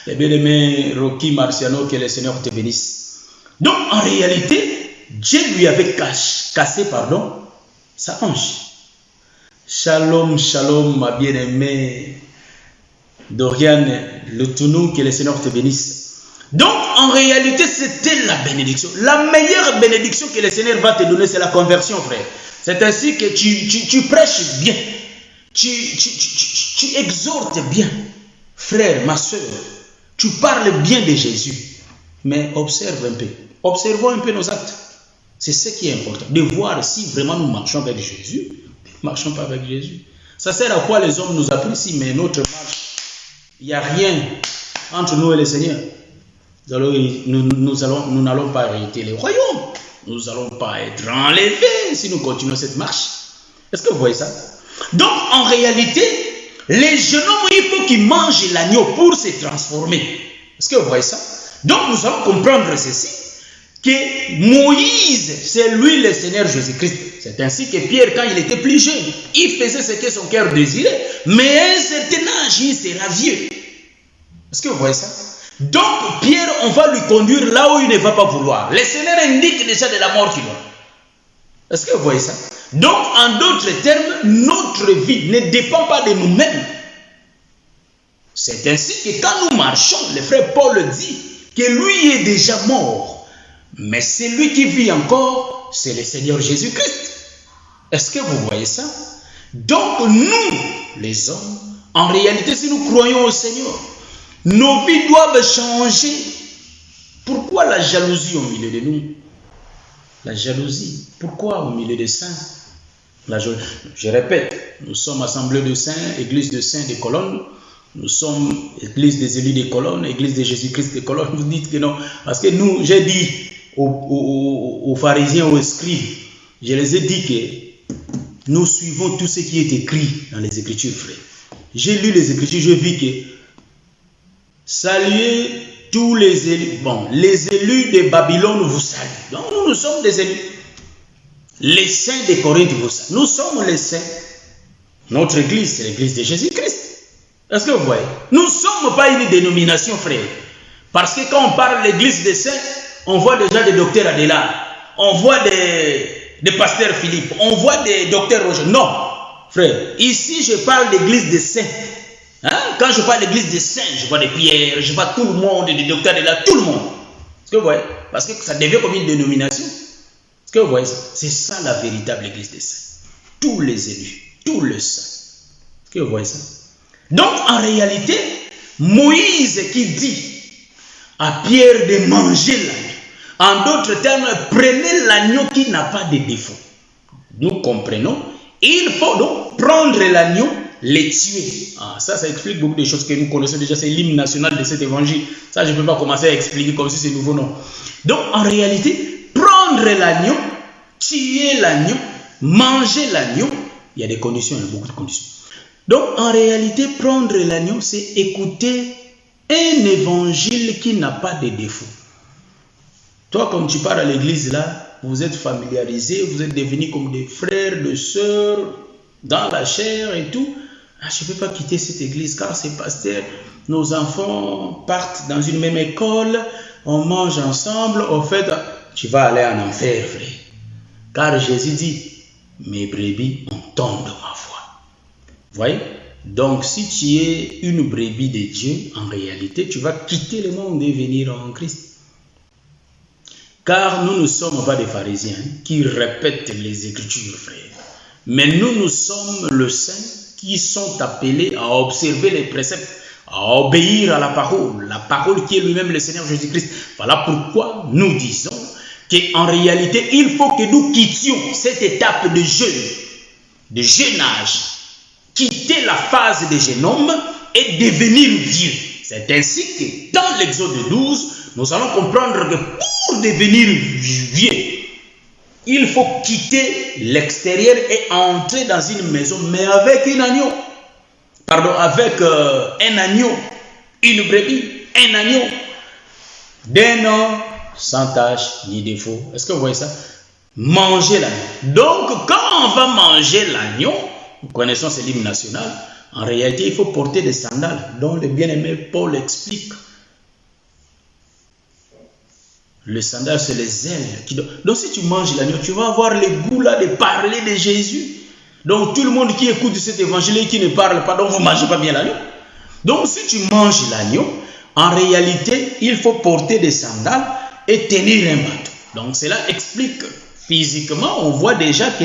Speaker 2: Les bien-aimés Rocky Marciano, que le Seigneur te bénisse. Donc, en réalité, Dieu lui avait cassé sa hanche. Shalom, shalom, ma bien-aimée Doriane Letounou, que le Seigneur te bénisse. Donc, en réalité, c'était la bénédiction. La meilleure bénédiction que le Seigneur va te donner, c'est la conversion, frère. C'est ainsi que tu prêches bien. Tu exhortes bien. Frère, ma soeur, tu parles bien de Jésus. Mais observe un peu. Observons un peu nos actes. C'est ce qui est important. De voir si vraiment nous marchons avec Jésus. Nous ne marchons pas avec Jésus. Ça sert à quoi les hommes nous apprécient, mais notre marche, il n'y a rien entre nous et le Seigneur. Nous n'allons pas hériter les royaumes. Nous n'allons pas être enlevés si nous continuons cette marche. Est-ce que vous voyez ça? Donc, en réalité, les jeunes hommes, il faut qu'ils mangent l'agneau pour se transformer. Est-ce que vous voyez ça? Donc, nous allons comprendre ceci, que Moïse, c'est lui le Seigneur Jésus-Christ. C'est ainsi que Pierre, quand il était plus jeune, il faisait ce que son cœur désirait, mais à un certain âge, il sera vieux. Est-ce que vous voyez ça? Donc, Pierre, on va lui conduire là où il ne va pas vouloir. Le Seigneur indique déjà de la mort qu'il aura. Est-ce que vous voyez ça? Donc, en d'autres termes, notre vie ne dépend pas de nous-mêmes. C'est ainsi que quand nous marchons, le frère Paul dit que lui est déjà mort. Mais celui qui vit encore, c'est le Seigneur Jésus-Christ. Est-ce que vous voyez ça? Donc, nous, les hommes, en réalité, si nous croyons au Seigneur, nos vies doivent changer. Pourquoi la jalousie au milieu de nous? La jalousie. Pourquoi au milieu des saints? Je répète, nous sommes assemblée de saints, église de saints des colonnes. Nous sommes église des élus des colonnes, église de Jésus-Christ des colonnes. Vous dites que non. Parce que nous, j'ai dit aux pharisiens, aux scribes, je les ai dit que nous suivons tout ce qui est écrit dans les Écritures, frère. J'ai lu les Écritures, je vis que saluez tous les élus. Bon, les élus de Babylone vous saluent. Donc nous sommes des élus. Les saints de Corinthe vous saluent. Nous sommes les saints. Notre église, c'est l'église de Jésus-Christ. Est-ce que vous voyez? Nous ne sommes pas une dénomination, frère. Parce que quand on parle de l'église des saints, on voit déjà des docteurs Adela, on voit des pasteurs Philippe, on voit des docteurs Roger. Non, frère. Ici, je parle d'église des saints. Hein? Quand je parle d'église des saints, je vois des Pierre, je vois tout le monde, des docteurs Adela, tout le monde. Est-ce que vous voyez? Parce que ça devient comme une dénomination. Est-ce que vous voyez ça? C'est ça la véritable église des saints. Tous les élus, tous les saints. Est-ce que vous voyez ça? Donc, en réalité, Moïse qui dit à Pierre de manger l'agneau. En d'autres termes, prenez l'agneau qui n'a pas de défaut. Nous comprenons. Il faut donc prendre l'agneau, le tuer. Ah, ça explique beaucoup de choses que nous connaissons déjà. C'est l'hymne national de cet évangile. Ça, je ne peux pas commencer à expliquer comme si c'est nouveau, non. Donc, en réalité, prendre l'agneau, tuer l'agneau, manger l'agneau, il y a des conditions, il y a beaucoup de conditions. Donc, en réalité, prendre l'agneau, c'est écouter un évangile qui n'a pas de défaut. Toi, comme tu pars à l'église là, vous êtes familiarisé, vous êtes devenus comme des frères, des sœurs, dans la chair et tout. Ah, je ne peux pas quitter cette église car c'est pasteur. Nos enfants partent dans une même école, on mange ensemble. Au fait, tu vas aller en enfer, frère. Car Jésus dit, mes brebis entendent ma voix. Vous voyez? Donc, si tu es une brebis de Dieu, en réalité, tu vas quitter le monde et venir en Christ. Car nous ne sommes pas des pharisiens qui répètent les Écritures, frère. Mais nous sommes les saints qui sont appelés à observer les préceptes, à obéir à la parole qui est lui-même le Seigneur Jésus-Christ. Voilà pourquoi nous disons qu'en réalité, il faut que nous quittions cette étape de jeune âge. Quitter la phase des jeunes hommes et devenir vieux. C'est ainsi que dans l'Exode 12, nous allons comprendre que pour devenir vieux, il faut quitter l'extérieur et entrer dans une maison, mais avec un agneau. pardon, avec un agneau, une brebis, un agneau d'un an sans tache ni défaut. Est-ce que vous voyez ça? Manger l'agneau. Donc, quand on va manger l'agneau, nous connaissons ce livre national, en réalité, il faut porter des sandales, dont le bien-aimé Paul explique. Le sandal, c'est les ailes. Donc, si tu manges l'agneau, tu vas avoir le goût là de parler de Jésus. Donc, tout le monde qui écoute cet évangile et qui ne parle pas, donc vous ne mangez pas bien l'agneau. Donc, si tu manges l'agneau, en réalité, il faut porter des sandales et tenir un bâton. Donc, cela explique physiquement, on voit déjà que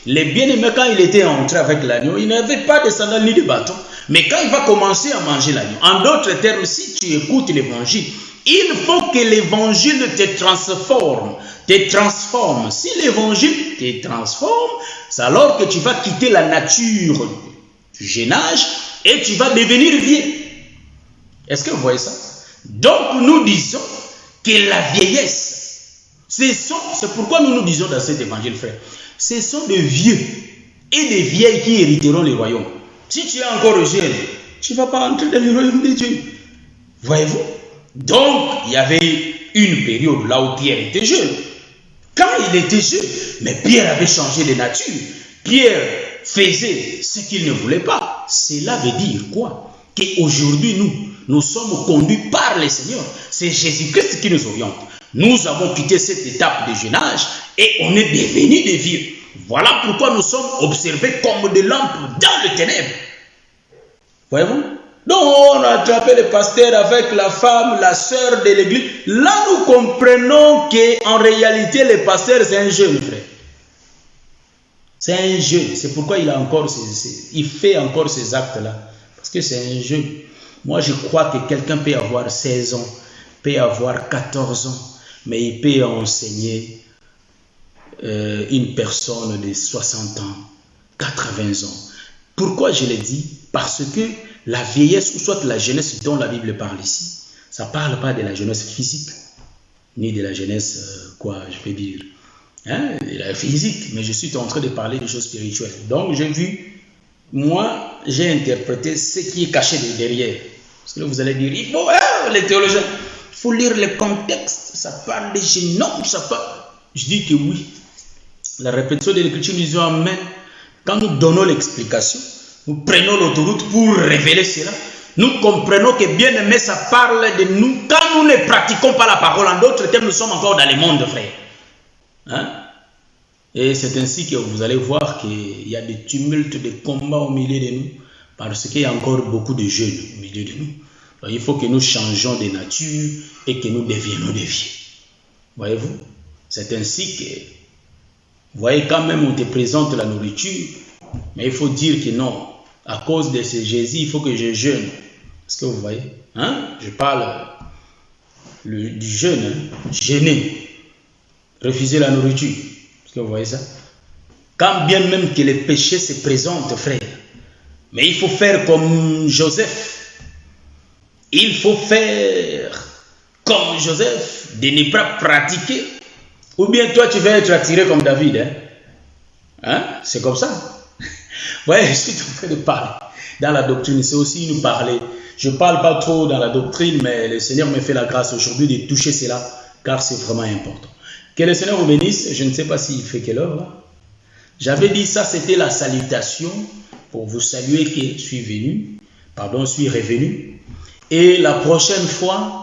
Speaker 2: les bien-aimés, quand il était entré avec l'agneau, il n'avait pas de sandales ni de bâton. Mais quand il va commencer à manger l'agneau, en d'autres termes, si tu écoutes l'évangile, il faut que l'évangile te transforme, Si l'évangile te transforme, c'est alors que tu vas quitter la nature du jeune âge et tu vas devenir vieux. Est-ce que vous voyez ça? Donc nous disons que la vieillesse, c'est pourquoi nous disons dans cet évangile, frère, ce sont des vieux et des vieilles qui hériteront le royaume. Si tu es encore jeune, tu ne vas pas entrer dans le royaume de Dieu. Voyez-vous? Donc, il y avait une période là où Pierre était jeune. Quand il était jeune, mais Pierre avait changé de nature. Pierre faisait ce qu'il ne voulait pas. Cela veut dire quoi? Qu'aujourd'hui, nous sommes conduits par le Seigneur. C'est Jésus-Christ qui nous oriente. Nous avons quitté cette étape de jeune âge et on est devenus des vieux. Voilà pourquoi nous sommes observés comme des lampes dans les ténèbres. Voyez-vous? Donc on a attrapé le pasteur avec la femme, la sœur de l'église. Là nous comprenons qu'en réalité le pasteur c'est un jeune frère. C'est un jeune. C'est pourquoi il fait encore ces actes-là. Parce que c'est un jeune. Moi je crois que quelqu'un peut avoir 16 ans, peut avoir 14 ans, mais il peut enseigner une personne de 60 ans, 80 ans. Pourquoi je l'ai dit? Parce que la vieillesse, ou soit la jeunesse dont la Bible parle ici, ça ne parle pas de la jeunesse physique, ni de la jeunesse, je peux dire, de la physique, mais je suis en train de parler des choses spirituelles. Donc j'ai vu, moi, j'ai interprété ce qui est caché derrière. Parce que là, vous allez dire, il faut, les théologiens, il faut lire le contexte, ça parle des génomes, ça parle... Je dis que oui, la répétition de l'écriture nous dit amen. Quand nous donnons l'explication, nous prenons l'autoroute pour révéler cela. Nous comprenons que bien aimé, ça parle de nous. Quand nous ne pratiquons pas la parole, en d'autres termes, nous sommes encore dans le monde, frère. Et c'est ainsi que vous allez voir qu'il y a des tumultes, des combats au milieu de nous, parce qu'il y a encore beaucoup de jeunes au milieu de nous. Donc, il faut que nous changeons de nature et que nous devenions des vieux. Voyez-vous? C'est ainsi que, vous voyez, quand même on te présente la nourriture, mais il faut dire que non, à cause de ce Jésus, il faut que je jeûne. Est-ce que vous voyez? Je parle du jeûne, jeûner, refuser la nourriture. Est-ce que vous voyez ça? Quand bien même que les péchés se présentent, frère, mais il faut faire comme Joseph. Il faut faire comme Joseph, de ne pas pratiquer. Ou bien toi, tu vas être attiré comme David. C'est comme ça. Ouais, je suis en train de parler dans la doctrine. C'est aussi nous parler. Je ne parle pas trop dans la doctrine, mais le Seigneur me fait la grâce aujourd'hui de toucher cela, car c'est vraiment important. Que le Seigneur vous bénisse. Je ne sais pas s'il fait quelle heure là. J'avais dit ça, c'était la salutation pour vous saluer que je suis revenu. Et la prochaine fois,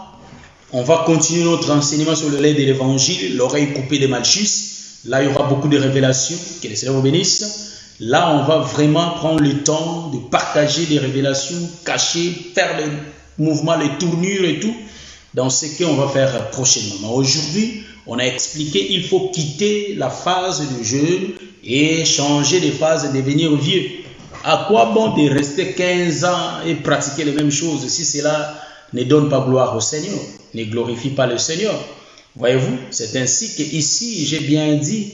Speaker 2: on va continuer notre enseignement sur le lait de l'évangile, l'oreille coupée de Malchus. Là, il y aura beaucoup de révélations. Que le Seigneur vous bénisse. Là, on va vraiment prendre le temps de partager des révélations cachées, faire les mouvements, les tournures et tout, dans ce qu'on va faire prochainement. Aujourd'hui, on a expliqué qu'il faut quitter la phase de jeûne et changer de phase et devenir vieux. À quoi bon de rester 15 ans et pratiquer les mêmes choses si cela ne donne pas gloire au Seigneur, ne glorifie pas le Seigneur? Voyez-vous, c'est ainsi qu'ici, j'ai bien dit,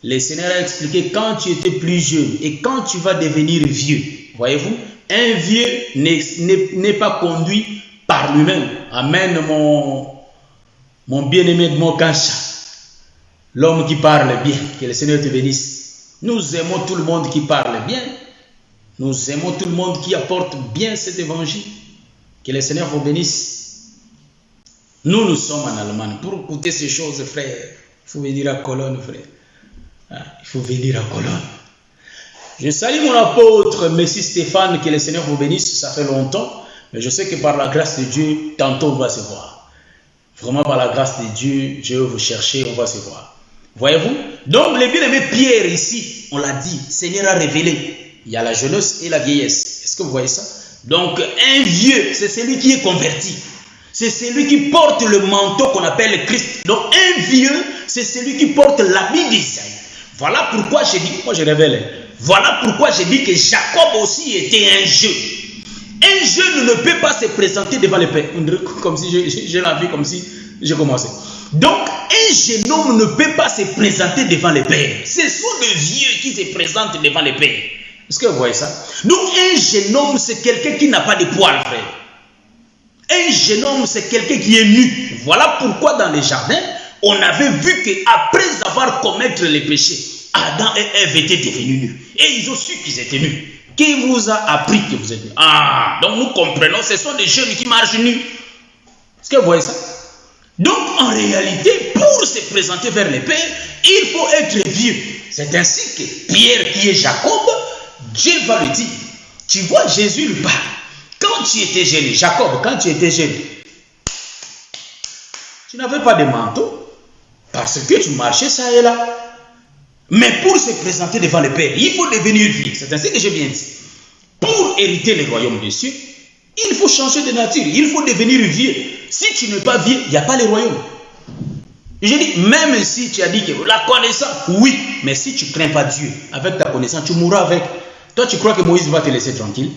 Speaker 2: le Seigneur a expliqué quand tu étais plus jeune et quand tu vas devenir vieux. Voyez-vous, un vieux n'est pas conduit par lui-même. Amen, mon bien-aimé de mon cancha. L'homme qui parle bien, que le Seigneur te bénisse. Nous aimons tout le monde qui parle bien. Nous aimons tout le monde qui apporte bien cet évangile. Que le Seigneur vous bénisse. Nous sommes en Allemagne. Pour écouter ces choses, frère, il faut venir à Cologne, frère. Il faut venir à Cologne. Je salue mon apôtre, Messie Stéphane, que le Seigneur vous bénisse. Ça fait longtemps, mais je sais que par la grâce de Dieu, tantôt on va se voir. Vraiment par la grâce de Dieu, je vais vous chercher, on va se voir. Voyez-vous? Donc, les bien-aimés Pierre ici, on l'a dit, Seigneur a révélé. Il y a la jeunesse et la vieillesse. Est-ce que vous voyez ça? Donc, un vieux, c'est celui qui est converti. C'est celui qui porte le manteau qu'on appelle Christ. Donc, un vieux, c'est celui qui porte l'habit d'Isaïe. Voilà pourquoi j'ai dit, moi je révèle, voilà pourquoi j'ai dit que Jacob aussi était un jeune. Un jeune ne peut pas se présenter devant le Père. Comme si j'ai la vie, comme si j'ai commencé. Donc, un jeune homme ne peut pas se présenter devant le Père. Ce sont des vieux qui se présentent devant le Père. Est-ce que vous voyez ça? Donc, un jeune homme, c'est quelqu'un qui n'a pas de poils, frère. Un jeune homme, c'est quelqu'un qui est nu. Voilà pourquoi dans les jardins, on avait vu qu'après avoir commettre les péchés, Adam et Ève étaient devenus nus. Et ils ont su qu'ils étaient nus. Qui vous a appris que vous êtes nus? Ah, donc nous comprenons, ce sont des jeunes qui marchent nus. Est-ce que vous voyez ça? Donc en réalité, pour se présenter vers le Père, il faut être vieux. C'est ainsi que Pierre, qui est Jacob, Dieu va le dire. Tu vois, Jésus lui parle. Quand tu étais jeune, Jacob, quand tu étais jeune, tu n'avais pas de manteau parce que tu marchais ça et là. Mais pour se présenter devant le Père, il faut devenir vieux. C'est ainsi que je viens de dire. Pour hériter le royaume des cieux, il faut changer de nature. Il faut devenir vieux. Si tu n'es pas vieux, il n'y a pas le royaume. Je dis, même si tu as dit que la connaissance, oui, mais si tu ne crains pas Dieu, avec ta connaissance, tu mourras avec. Toi, tu crois que Moïse va te laisser tranquille?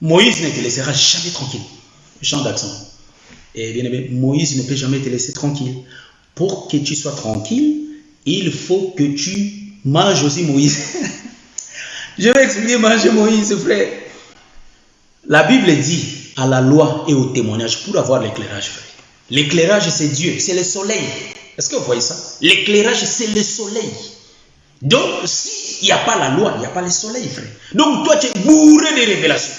Speaker 2: Moïse ne te laissera jamais tranquille. Chant d'accent. Et bien aimé, Moïse ne peut jamais te laisser tranquille. Pour que tu sois tranquille, il faut que tu manges aussi Moïse. Je vais expliquer manger Moïse, frère. La Bible dit à la loi et au témoignage pour avoir l'éclairage, frère. L'éclairage, c'est Dieu, c'est le soleil. Est-ce que vous voyez ça? L'éclairage, c'est le soleil. Donc, s'il n'y a pas la loi, il n'y a pas le soleil, frère. Donc, toi, tu es bourré de révélations.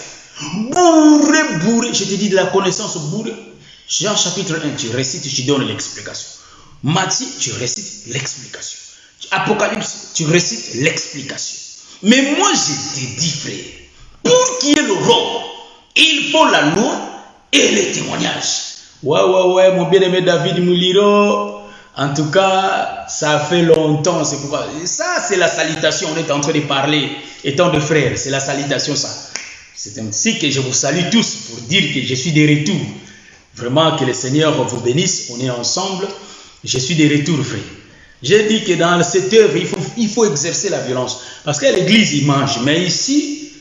Speaker 2: Bourré. Je te dis de la connaissance, bourré. Jean chapitre 1, tu récites, tu donnes l'explication. Matthieu, tu récites l'explication. Apocalypse, tu récites l'explication. Mais moi, je te dis, frère, pour qu'il y ait le roi, il faut la loi et les témoignages. Ouais, mon bien-aimé David Mouliro. En tout cas, ça fait longtemps. C'est pourquoi. Ça, c'est la salutation. On est en train de parler. Étant de frères, c'est la salutation, ça. C'est ainsi que je vous salue tous pour dire que je suis de retour. Vraiment, que le Seigneur vous bénisse. On est ensemble. Je suis de retour, frère. J'ai dit que dans cette œuvre, il faut exercer la violence. Parce qu'à l'église, ils mangent. Mais ici,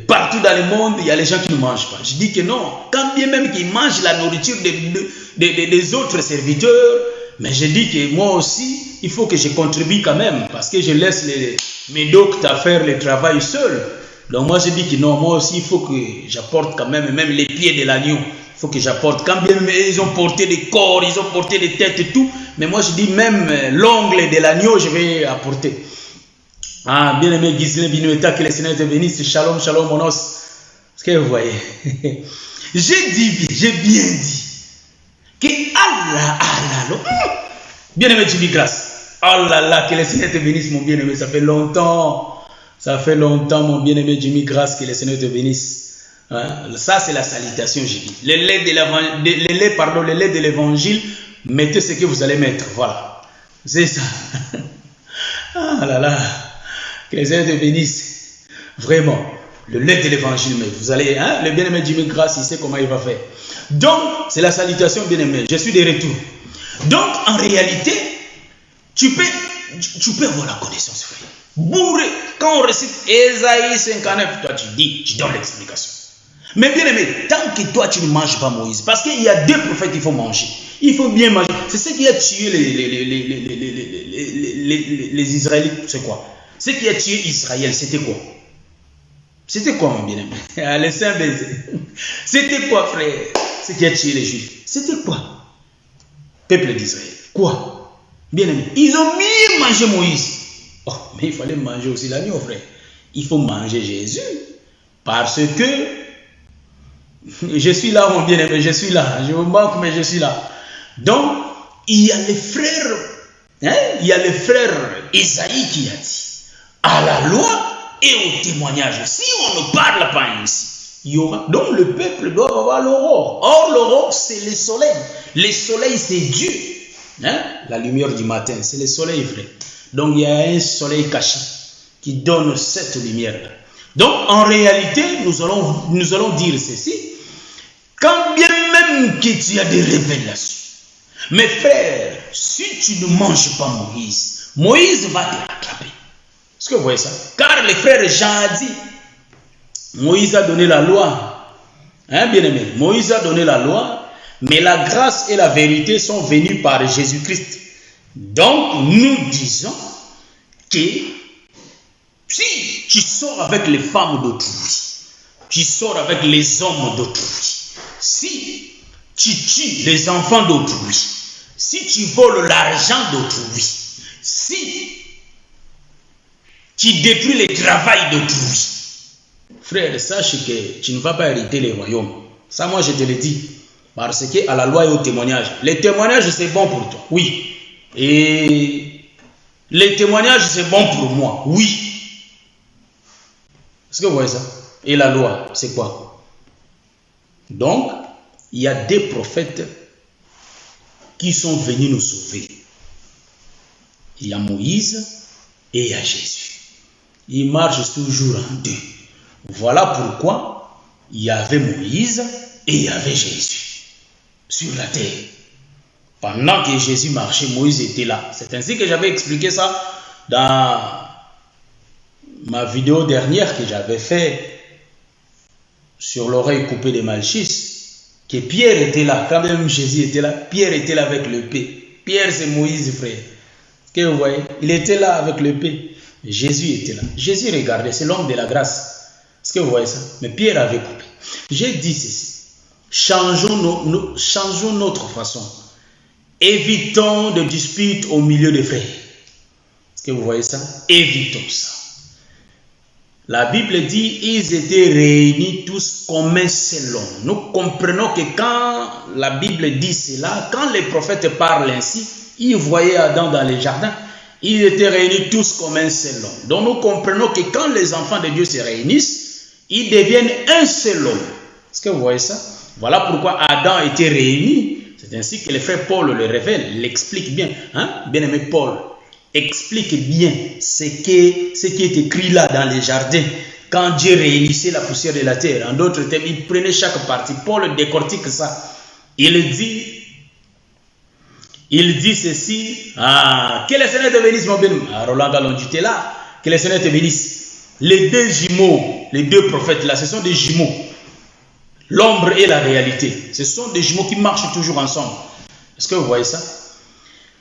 Speaker 2: partout dans le monde, il y a les gens qui ne mangent pas. Je dis que non. Quand bien même qu'ils mangent la nourriture des autres serviteurs, mais je dis que moi aussi, il faut que je contribue quand même. Parce que je laisse mes doctes à faire le travail seul. Donc moi, je dis que non, moi aussi, il faut que j'apporte quand même les pieds de l'agneau. Il faut que j'apporte. Quand bien même ils ont porté des corps, ils ont porté des têtes et tout. Mais moi, je dis même l'ongle de l'agneau, je vais apporter. Ah, bien aimé Ghislain Binueta, que le Seigneur te bénisse. Shalom, shalom, mon os. Est-ce que vous voyez? J'ai bien dit que Allah, bien aimé Jimmy Grace. Oh là là, que le Seigneur te bénisse, mon bien aimé. Ça fait longtemps. Ça fait longtemps, mon bien aimé Jimmy Grace, que le Seigneur te bénisse. Ça, c'est la salutation, j'ai dit. Le lait de l'évangile, mettez ce que vous allez mettre. Voilà. C'est ça. Ah là là. Que les Seigneur te bénisse. Vraiment. Le lait de l'évangile, mais vous allez, le bien-aimé Jimmy Grace, il sait comment il va faire. Donc, c'est la salutation, bien-aimé. Je suis de retour. Donc, en réalité, tu peux avoir la connaissance, frère. Bourré. Quand on récite Ésaïe 59, toi, tu donnes l'explication. Mais bien aimé, tant que toi tu ne manges pas Moïse, parce qu'il y a deux prophètes qu'il faut manger. Il faut bien manger. C'est ce qui a tué les Israélites. C'est quoi? Ce qui a tué Israël, c'était quoi? C'était quoi, mon bien-aimé? Les saints baisers. C'était quoi, frère? Ce qui a tué les Juifs. C'était quoi? Peuple d'Israël. Quoi? Bien-aimé. Ils ont bien mangé Moïse. Oh, mais il fallait manger aussi l'agneau, frère. il faut manger Jésus. Parce que je suis là, mon bien-aimé, je suis là. Je vous manque, mais je suis là. Donc, il y a les frères, il y a le frère Isaïe qui a dit, à la loi et au témoignage, si on ne parle pas ainsi, il y aura. Donc, le peuple doit avoir l'aurore. Or, l'aurore, c'est le soleil. Le soleil, c'est Dieu. La lumière du matin, c'est le soleil vrai. Donc, il y a un soleil caché qui donne cette lumière-là. Donc, en réalité, nous allons dire ceci. Quand bien même que tu as des révélations, mes frères, si tu ne manges pas Moïse, Moïse va te rattraper. Est-ce que vous voyez ça? Car le frère Jean a dit, Moïse a donné la loi. Bien aimé, Moïse a donné la loi, mais la grâce et la vérité sont venues par Jésus-Christ. Donc, nous disons que si tu sors avec les femmes d'autrui, tu sors avec les hommes d'autrui, si tu tues les enfants d'autrui, si tu voles l'argent d'autrui, si tu détruis le travail d'autrui, frère, sache que tu ne vas pas hériter les royaumes. Ça, moi, je te le dis. Parce qu'à la loi et au témoignage, les témoignages, c'est bon pour toi. Oui. Et les témoignages, c'est bon pour moi. Oui. Est-ce que vous voyez ça? Et la loi, c'est quoi? Donc, il y a des prophètes qui sont venus nous sauver. Il y a Moïse et il y a Jésus. Ils marchent toujours en deux. Voilà pourquoi il y avait Moïse et il y avait Jésus sur la terre. Pendant que Jésus marchait, Moïse était là. C'est ainsi que j'avais expliqué ça dans ma vidéo dernière que j'avais fait sur l'oreille coupée de Malchis. Que Pierre était là, quand même Jésus était là, Pierre était là avec l'épée. Pierre, c'est Moïse, frère. Est-ce que vous voyez? Il était là avec l'épée. Jésus était là. Jésus regardait, c'est l'homme de la grâce. Est-ce que vous voyez ça? Mais Pierre avait coupé. J'ai dit ceci. Changeons notre façon. Évitons de disputes au milieu des frères. Est-ce que vous voyez ça? Évitons ça. La Bible dit, ils étaient réunis tous comme un seul homme. Nous comprenons que quand la Bible dit cela, quand les prophètes parlent ainsi, ils voyaient Adam dans les jardins, ils étaient réunis tous comme un seul homme. Donc nous comprenons que quand les enfants de Dieu se réunissent, ils deviennent un seul homme. Est-ce que vous voyez ça? Voilà pourquoi Adam était réuni. C'est ainsi que le frère Paul le révèle, l'explique bien. Bien-aimé Paul explique bien ce qui est écrit là dans les jardins. Quand Dieu réunissait la poussière de la terre, en d'autres termes, il prenait chaque partie. Paul décortique ça. Il dit ceci. Que le Seigneur te bénisse, mon bien. Roland Gallon, tu étais là. Que le Seigneur te bénisse. Les deux jumeaux, les deux prophètes là, ce sont des jumeaux. L'ombre et la réalité. Ce sont des jumeaux qui marchent toujours ensemble. Est-ce que vous voyez ça?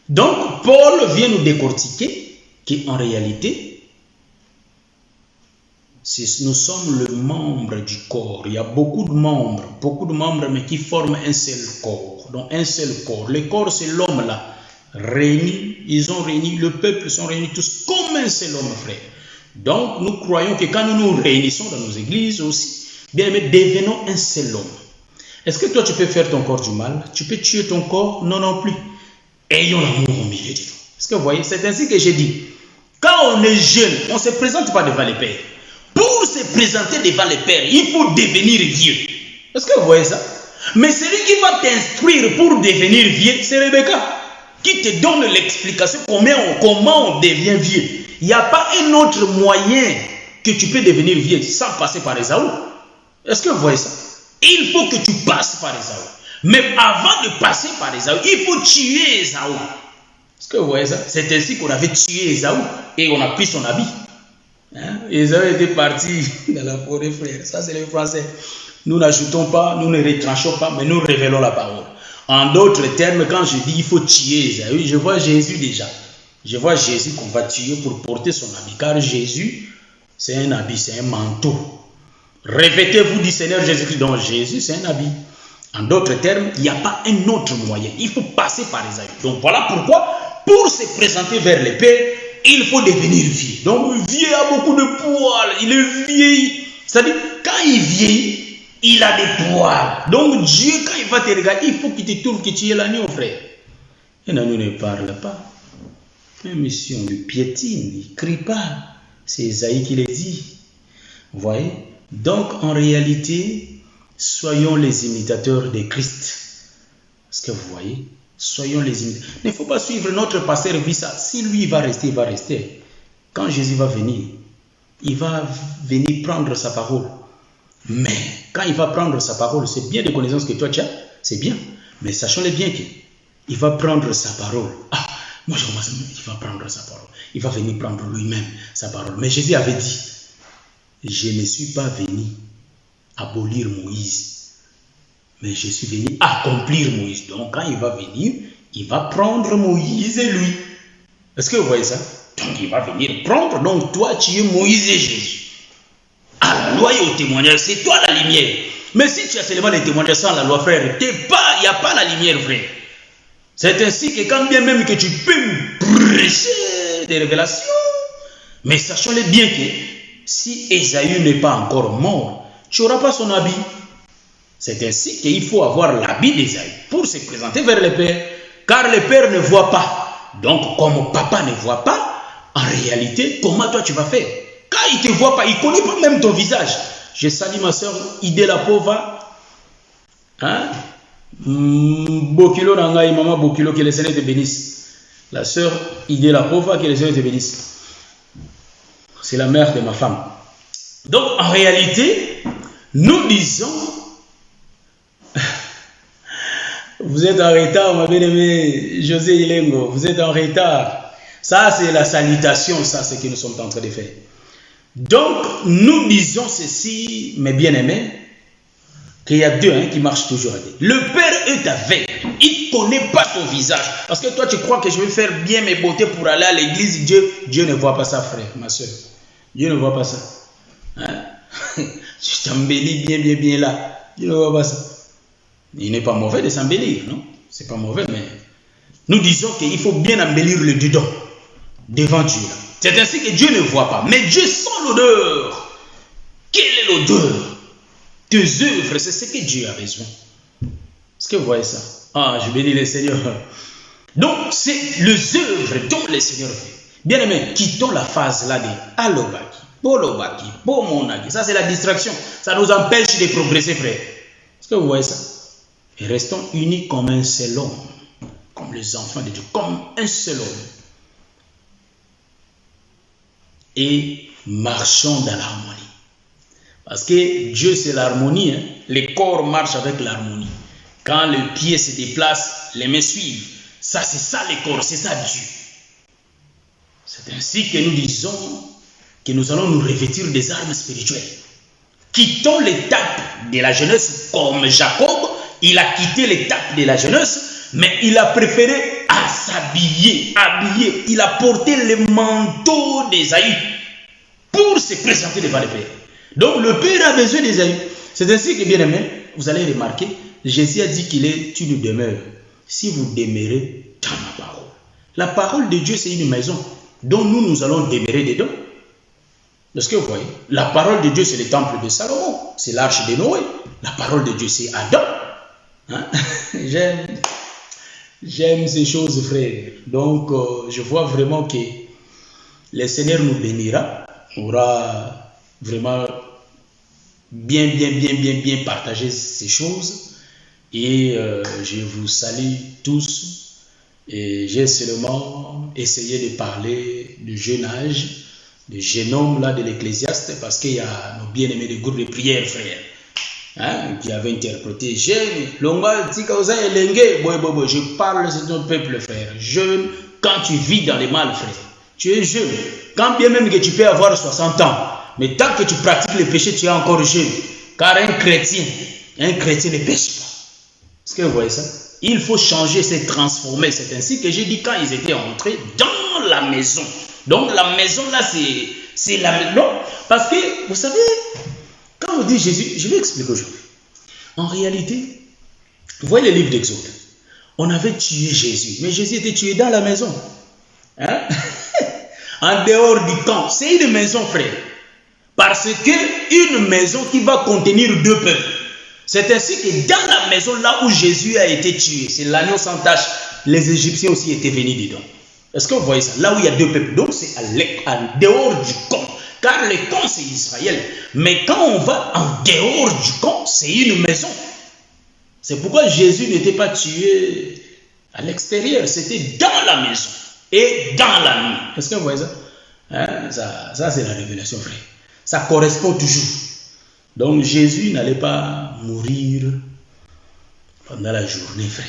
Speaker 2: Donc, Paul vient nous décortiquer qu'en réalité, nous sommes le membre du corps. Il y a beaucoup de membres, mais qui forment un seul corps. Donc, un seul corps. Le corps, c'est l'homme là. Réunis, le peuple sont réunis tous comme un seul homme, frère. Donc, nous croyons que quand nous nous réunissons dans nos églises aussi, bien, mais devenons un seul homme. Est-ce que toi, tu peux faire ton corps du mal? Tu peux tuer ton corps? Non, non plus. Ayons l'amour au milieu de nous. Est-ce que vous voyez? C'est ainsi que j'ai dit. Quand on est jeune, on ne se présente pas devant les pères. Pour se présenter devant les pères, il faut devenir vieux. Est-ce que vous voyez ça? Mais celui qui va t'instruire pour devenir vieux, c'est Rebecca, qui te donne l'explication comment on devient vieux. Il n'y a pas un autre moyen que tu peux devenir vieux sans passer par Ésaü. Est-ce que vous voyez ça? Il faut que tu passes par Ésaü. Mais avant de passer par Ésaü, il faut tuer Ésaü. Est-ce que vous voyez ça? C'est ainsi qu'on avait tué Ésaü et on a pris son habit. Ésaü était parti dans la forêt, frère. Ça, c'est les Français. Nous n'ajoutons pas, nous ne retranchons pas, mais nous révélons la parole. En d'autres termes, quand je dis il faut tuer Ésaü, je vois Jésus déjà. Je vois Jésus qu'on va tuer pour porter son habit. Car Jésus, c'est un habit, c'est un manteau. Revêtez-vous du Seigneur Jésus-Christ. Donc Jésus, c'est un habit. En d'autres termes, il n'y a pas un autre moyen. Il faut passer par Ésaü. Donc voilà pourquoi, pour se présenter vers les pères, il faut devenir vieux. Donc, vieux a beaucoup de poils. Il est vieilli. C'est-à-dire, quand il vieillit, il a des poils. Donc, Dieu, quand il va te regarder, il faut qu'il te trouve que tu es l'agneau, frère. Et l'agneau ne parle pas. Même si on lui piétine, il ne crie pas. C'est Isaïe qui le dit. Vous voyez? Donc, en réalité, soyons les imitateurs de Christ. Est-ce que vous voyez? Soyons les imitateurs. Il ne faut pas suivre notre pasteur Vissa. Si lui va rester, il va rester. Quand Jésus va venir, il va venir prendre sa parole. Mais quand il va prendre sa parole, c'est bien de connaissances que toi tu as, c'est bien. Mais sachons-le bien qu'il va prendre sa parole. Ah, moi je commence, il va prendre sa parole. Il va venir prendre lui-même sa parole. Mais Jésus avait dit, je ne suis pas venu abolir Moïse, mais je suis venu accomplir Moïse. Donc quand il va venir, il va prendre Moïse et lui. Est-ce que vous voyez ça? Donc il va venir prendre. Donc toi tu es Moïse et Jésus. À la loi et au témoignage, c'est toi la lumière. Mais si tu as seulement les témoignages sans la loi, frère, il n'y a pas la lumière, frère. C'est ainsi que quand bien même que tu peux prêcher des révélations, mais sachons-le bien que si Ésaü n'est pas encore mort, tu n'auras pas son habit. C'est ainsi qu'il faut avoir l'habit d'Ésaü pour se présenter vers le Père. Car le Père ne voit pas. Donc, comme papa ne voit pas, en réalité, comment toi tu vas faire? Quand il ne te voit pas, il ne connaît pas même ton visage. Je salue ma soeur Idé la Pova. Hein? Bokilo Nangaï, maman Bokilo, que le Seigneur te bénisse. La soeur Idé la Pova, que le Seigneur te bénisse. C'est la mère de ma femme. Donc, en réalité, nous disons, vous êtes en retard, ma bien-aimée José Ilengo, vous êtes en retard. Ça, c'est la salutation, ça, c'est ce que nous sommes en train de faire. Donc, nous disons ceci, mes bien-aimés, qu'il y a deux qui marchent toujours à deux. Le Père est aveugle, il ne connaît pas ton visage. Parce que toi, tu crois que je vais faire bien mes beautés pour aller à l'église. Dieu ne voit pas ça, frère, ma soeur. Dieu ne voit pas ça. Hein? Tu t'embellis bien là. Dieu ne voit pas ça. Il n'est pas mauvais de s'embellir, non? C'est pas mauvais, mais nous disons qu'il faut bien embellir le dedans devant Dieu. C'est ainsi que Dieu ne voit pas. Mais Dieu sent l'odeur. Quelle est l'odeur? Tes œuvres, c'est ce que Dieu a besoin. Est-ce que vous voyez ça? Ah, je bénis le Seigneur. Donc, c'est les œuvres dont le Seigneur fait. Bien aimé, quittons la phase là de Alobaki, Bolobaki, Bomonaki. Ça, c'est la distraction. Ça nous empêche de progresser, frère. Est-ce que vous voyez ça? Et restons unis comme un seul homme. Comme les enfants de Dieu. Comme un seul homme. Et marchons dans l'harmonie. Parce que Dieu, c'est l'harmonie. Hein? Les corps marchent avec l'harmonie. Quand les pieds se déplacent, les mains suivent. Ça, c'est ça les corps, c'est ça Dieu. C'est ainsi que nous disons que nous allons nous revêtir des armes spirituelles. Quittons l'étape de la jeunesse comme Jacob. Il a quitté l'étape de la jeunesse, mais il a préféré à s'habiller, habiller. Il a porté le manteau d'Ésaü pour se présenter devant le Père. Donc le Père a besoin d'Ésaü. C'est ainsi que, bien aimé, vous allez remarquer, Jésus a dit qu'il est une demeure. Si vous demeurez dans ma parole. La parole de Dieu, c'est une maison dont nous allons demeurer dedans. Est-ce que vous voyez? La parole de Dieu, c'est le temple de Salomon. C'est l'arche de Noé. La parole de Dieu, c'est Adam. Hein? J'aime ces choses, frère. Donc, je vois vraiment que le Seigneur nous bénira. On aura vraiment bien partagé ces choses. Et je vous salue tous. Et j'ai seulement essayé de parler du jeune âge, du jeune homme là de l'Ecclésiaste, parce qu'il y a nos bien-aimés du groupe de prière, frère. Hein, qui avait interprété jeune, je parle de notre peuple, frère. Jeune, quand tu vis dans les mal, frère, tu es jeune. Quand bien même que tu peux avoir 60 ans, mais tant que tu pratiques le péché, tu es encore jeune. Car un chrétien ne pêche pas. Est-ce que vous voyez ça? Il faut changer, se transformer. C'est ainsi que j'ai dit quand ils étaient entrés dans la maison. Donc la maison là, c'est la maison. Parce que, vous savez, quand on dit Jésus, je vais expliquer aujourd'hui. En réalité, vous voyez le livre d'Exode. On avait tué Jésus, mais Jésus était tué dans la maison. Hein? en dehors du camp. C'est une maison, frère. Parce que une maison qui va contenir deux peuples. C'est ainsi que dans la maison là où Jésus a été tué, c'est l'agneau sans tache, les Égyptiens aussi étaient venus dedans. Est-ce que vous voyez ça? Là où il y a deux peuples, donc c'est en dehors du camp. Car le camp c'est Israël. Mais quand on va en dehors du camp, c'est une maison. C'est pourquoi Jésus n'était pas tué à l'extérieur, c'était dans la maison et dans la nuit. Est-ce que vous voyez ça? Hein? Ça c'est la révélation, frère. Ça correspond toujours. Donc Jésus n'allait pas mourir pendant la journée, frère.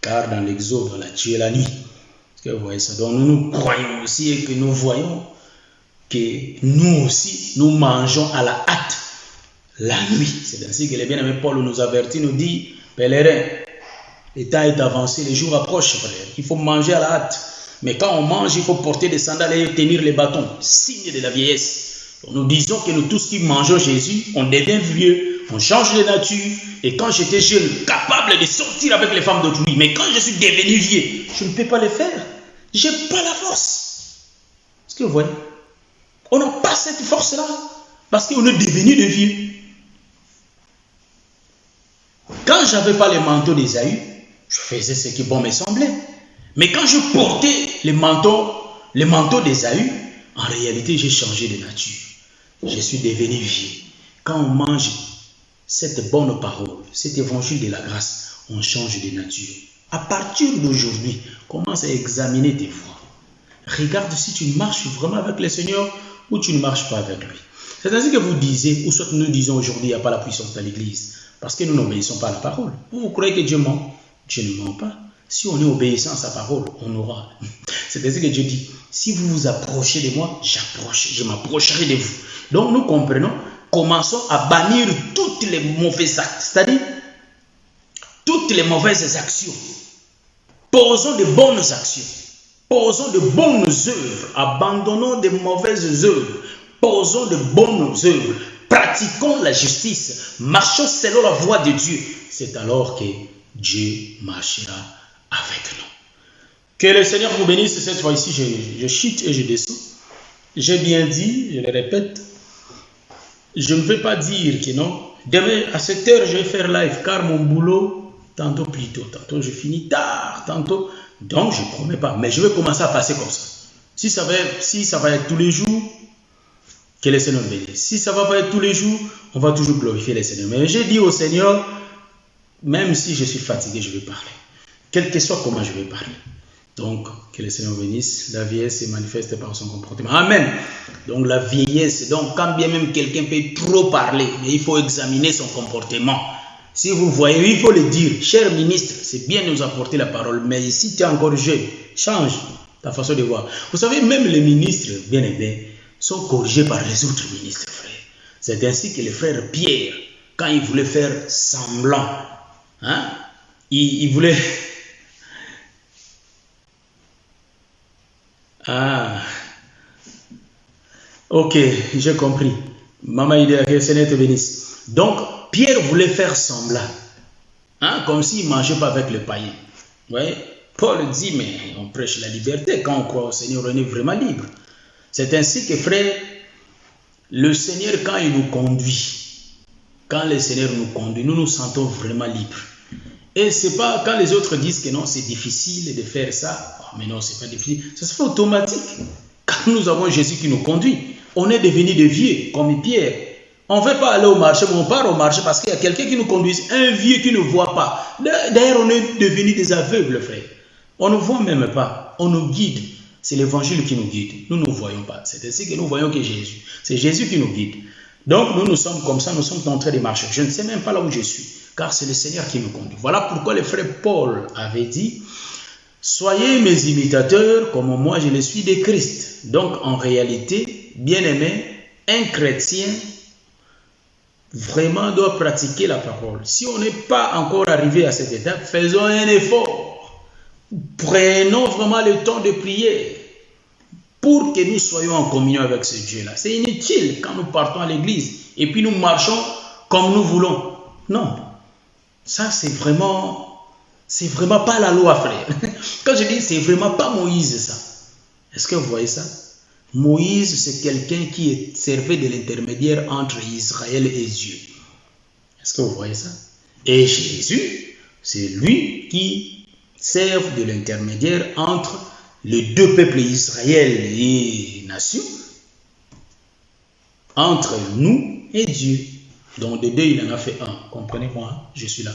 Speaker 2: Car dans l'Exode, on l'a tué la nuit. Est-ce que vous voyez ça? Donc nous croyons aussi et que nous voyons que nous aussi, nous mangeons à la hâte la nuit. C'est ainsi que le bien-aimé Paul nous avertit, nous dit, pèlerin, le temps est avancé, les jours approchent, frère. Il faut manger à la hâte. Mais quand on mange, il faut porter des sandales et tenir les bâtons, signe de la vieillesse. Donc nous disons que nous tous qui mangeons Jésus, on devient vieux, on change de nature. Et quand j'étais jeune, capable de sortir avec les femmes d'autrui, mais quand je suis devenu vieux, je ne peux pas le faire. Je n'ai pas la force. Est-ce que vous voyez? On n'a pas cette force-là parce qu'on est devenu de vieux. Quand je n'avais pas le manteau d'Ésaü, je faisais ce qui bon me semblait. Mais quand je portais le manteau d'Ésaü, en réalité, j'ai changé de nature. Je suis devenu vieux. Quand on mange cette bonne parole, cet évangile de la grâce, on change de nature. À partir d'aujourd'hui, commence à examiner tes voies. Regarde si tu marches vraiment avec le Seigneur ou tu ne marches pas avec lui. C'est ainsi que vous disiez, ou soit nous disons aujourd'hui, il n'y a pas la puissance de l'Église, parce que nous n'obéissons pas à la parole. Vous croyez que Dieu ment? Dieu ne ment pas. Si on est obéissant à sa parole, on aura. C'est ainsi que Dieu dit, si vous vous approchez de moi, je m'approcherai de vous. Donc nous comprenons, commençons à bannir toutes les mauvaises actes, c'est-à-dire toutes les mauvaises actions. Posons de bonnes actions. Posons de bonnes œuvres. Abandonnons de mauvaises œuvres. Posons de bonnes œuvres. Pratiquons la justice. Marchons selon la voie de Dieu. C'est alors que Dieu marchera avec nous. Que le Seigneur vous bénisse. Cette fois-ci, je chute et je descends. J'ai bien dit, je le répète, je ne vais pas dire que non. Demain, à cette heure, je vais faire live car mon boulot, tantôt plus tôt, tantôt je finis tard, tantôt. Donc, je ne promets pas, mais je vais commencer à passer comme ça. Si ça va être tous les jours, que le Seigneur bénisse. Si ça ne va pas être tous les jours, on va toujours glorifier le Seigneur. Mais j'ai dit au Seigneur, même si je suis fatigué, je vais parler. Quel que soit comment je vais parler. Donc, que le Seigneur bénisse. La vieillesse se manifeste par son comportement. Amen. Donc, la vieillesse, donc quand bien même quelqu'un peut trop parler, mais il faut examiner son comportement. Si vous voyez, il faut le dire. Cher ministre, c'est bien de nous apporter la parole, mais si tu es encore jeune, change ta façon de voir. Vous savez, même les ministres, bien aimés, sont corrigés par les autres ministres, frère. C'est ainsi que le frère Pierre, quand il voulait faire semblant, hein, il voulait... Ah, ok, j'ai compris. Maman, il est à que le Seigneur te bénisse. Donc, Pierre voulait faire semblant, hein, comme s'il ne mangeait pas avec les païens. Ouais. Paul dit, mais on prêche la liberté. Quand on croit au Seigneur, on est vraiment libre. C'est ainsi que, frère, le Seigneur, quand il nous conduit, quand le Seigneur nous conduit, nous nous sentons vraiment libres. Et ce n'est pas quand les autres disent que non, c'est difficile de faire ça. Oh, mais non, ce n'est pas difficile. Ça se fait automatique. Quand nous avons Jésus qui nous conduit, on est devenu des vieux, comme Pierre. On ne veut pas aller au marché, mais on part au marché parce qu'il y a quelqu'un qui nous conduit, un vieux qui ne voit pas. D'ailleurs, on est devenu des aveugles, frère. On ne voit même pas. On nous guide. C'est l'évangile qui nous guide. Nous ne voyons pas. C'est ainsi que nous voyons que Jésus. C'est Jésus qui nous guide. Donc, nous sommes comme ça, nous sommes en train de marcher. Je ne sais même pas là où je suis, car c'est le Seigneur qui nous conduit. Voilà pourquoi le frère Paul avait dit, soyez mes imitateurs comme moi je le suis de Christ. Donc, en réalité, bien aimé, un chrétien vraiment doit pratiquer la parole. Si on n'est pas encore arrivé à cette étape, faisons un effort. Prenons vraiment le temps de prier pour que nous soyons en communion avec ce Dieu-là. C'est inutile quand nous partons à l'église et puis nous marchons comme nous voulons. Non, ça c'est vraiment pas la loi, frère. Quand je dis c'est vraiment pas Moïse ça. Est-ce que vous voyez ça? Moïse, c'est quelqu'un qui servait de l'intermédiaire entre Israël et Dieu. Est-ce que vous voyez ça? Et Jésus, c'est lui qui sert de l'intermédiaire entre les deux peuples, Israël et nation, entre nous et Dieu. Donc de deux, il en a fait un. Comprenez-moi, je suis là.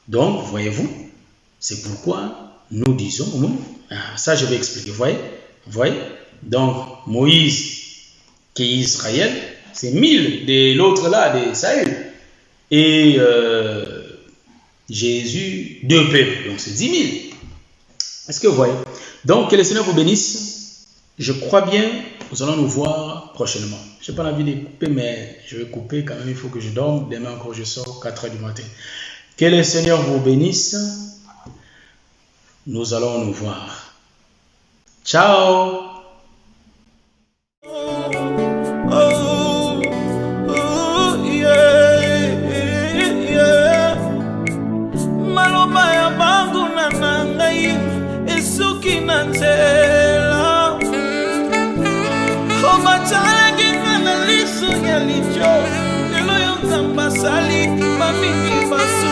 Speaker 2: Donc, voyez-vous, c'est pourquoi nous disons, ça je vais expliquer, vous voyez? Donc, Moïse, qui est Israël, c'est 1000 de l'autre là, de Saül. Et Jésus, 2 peuples, donc c'est 10 000. Est-ce que vous voyez? Donc, que le Seigneur vous bénisse. Je crois bien, nous allons nous voir prochainement. Je n'ai pas envie de couper, mais je vais couper quand même, il faut que je dorme. Demain encore, je sors 4 h du matin. Que le Seigneur vous bénisse. Nous allons nous voir. Ciao!
Speaker 1: Sali, mami, basu.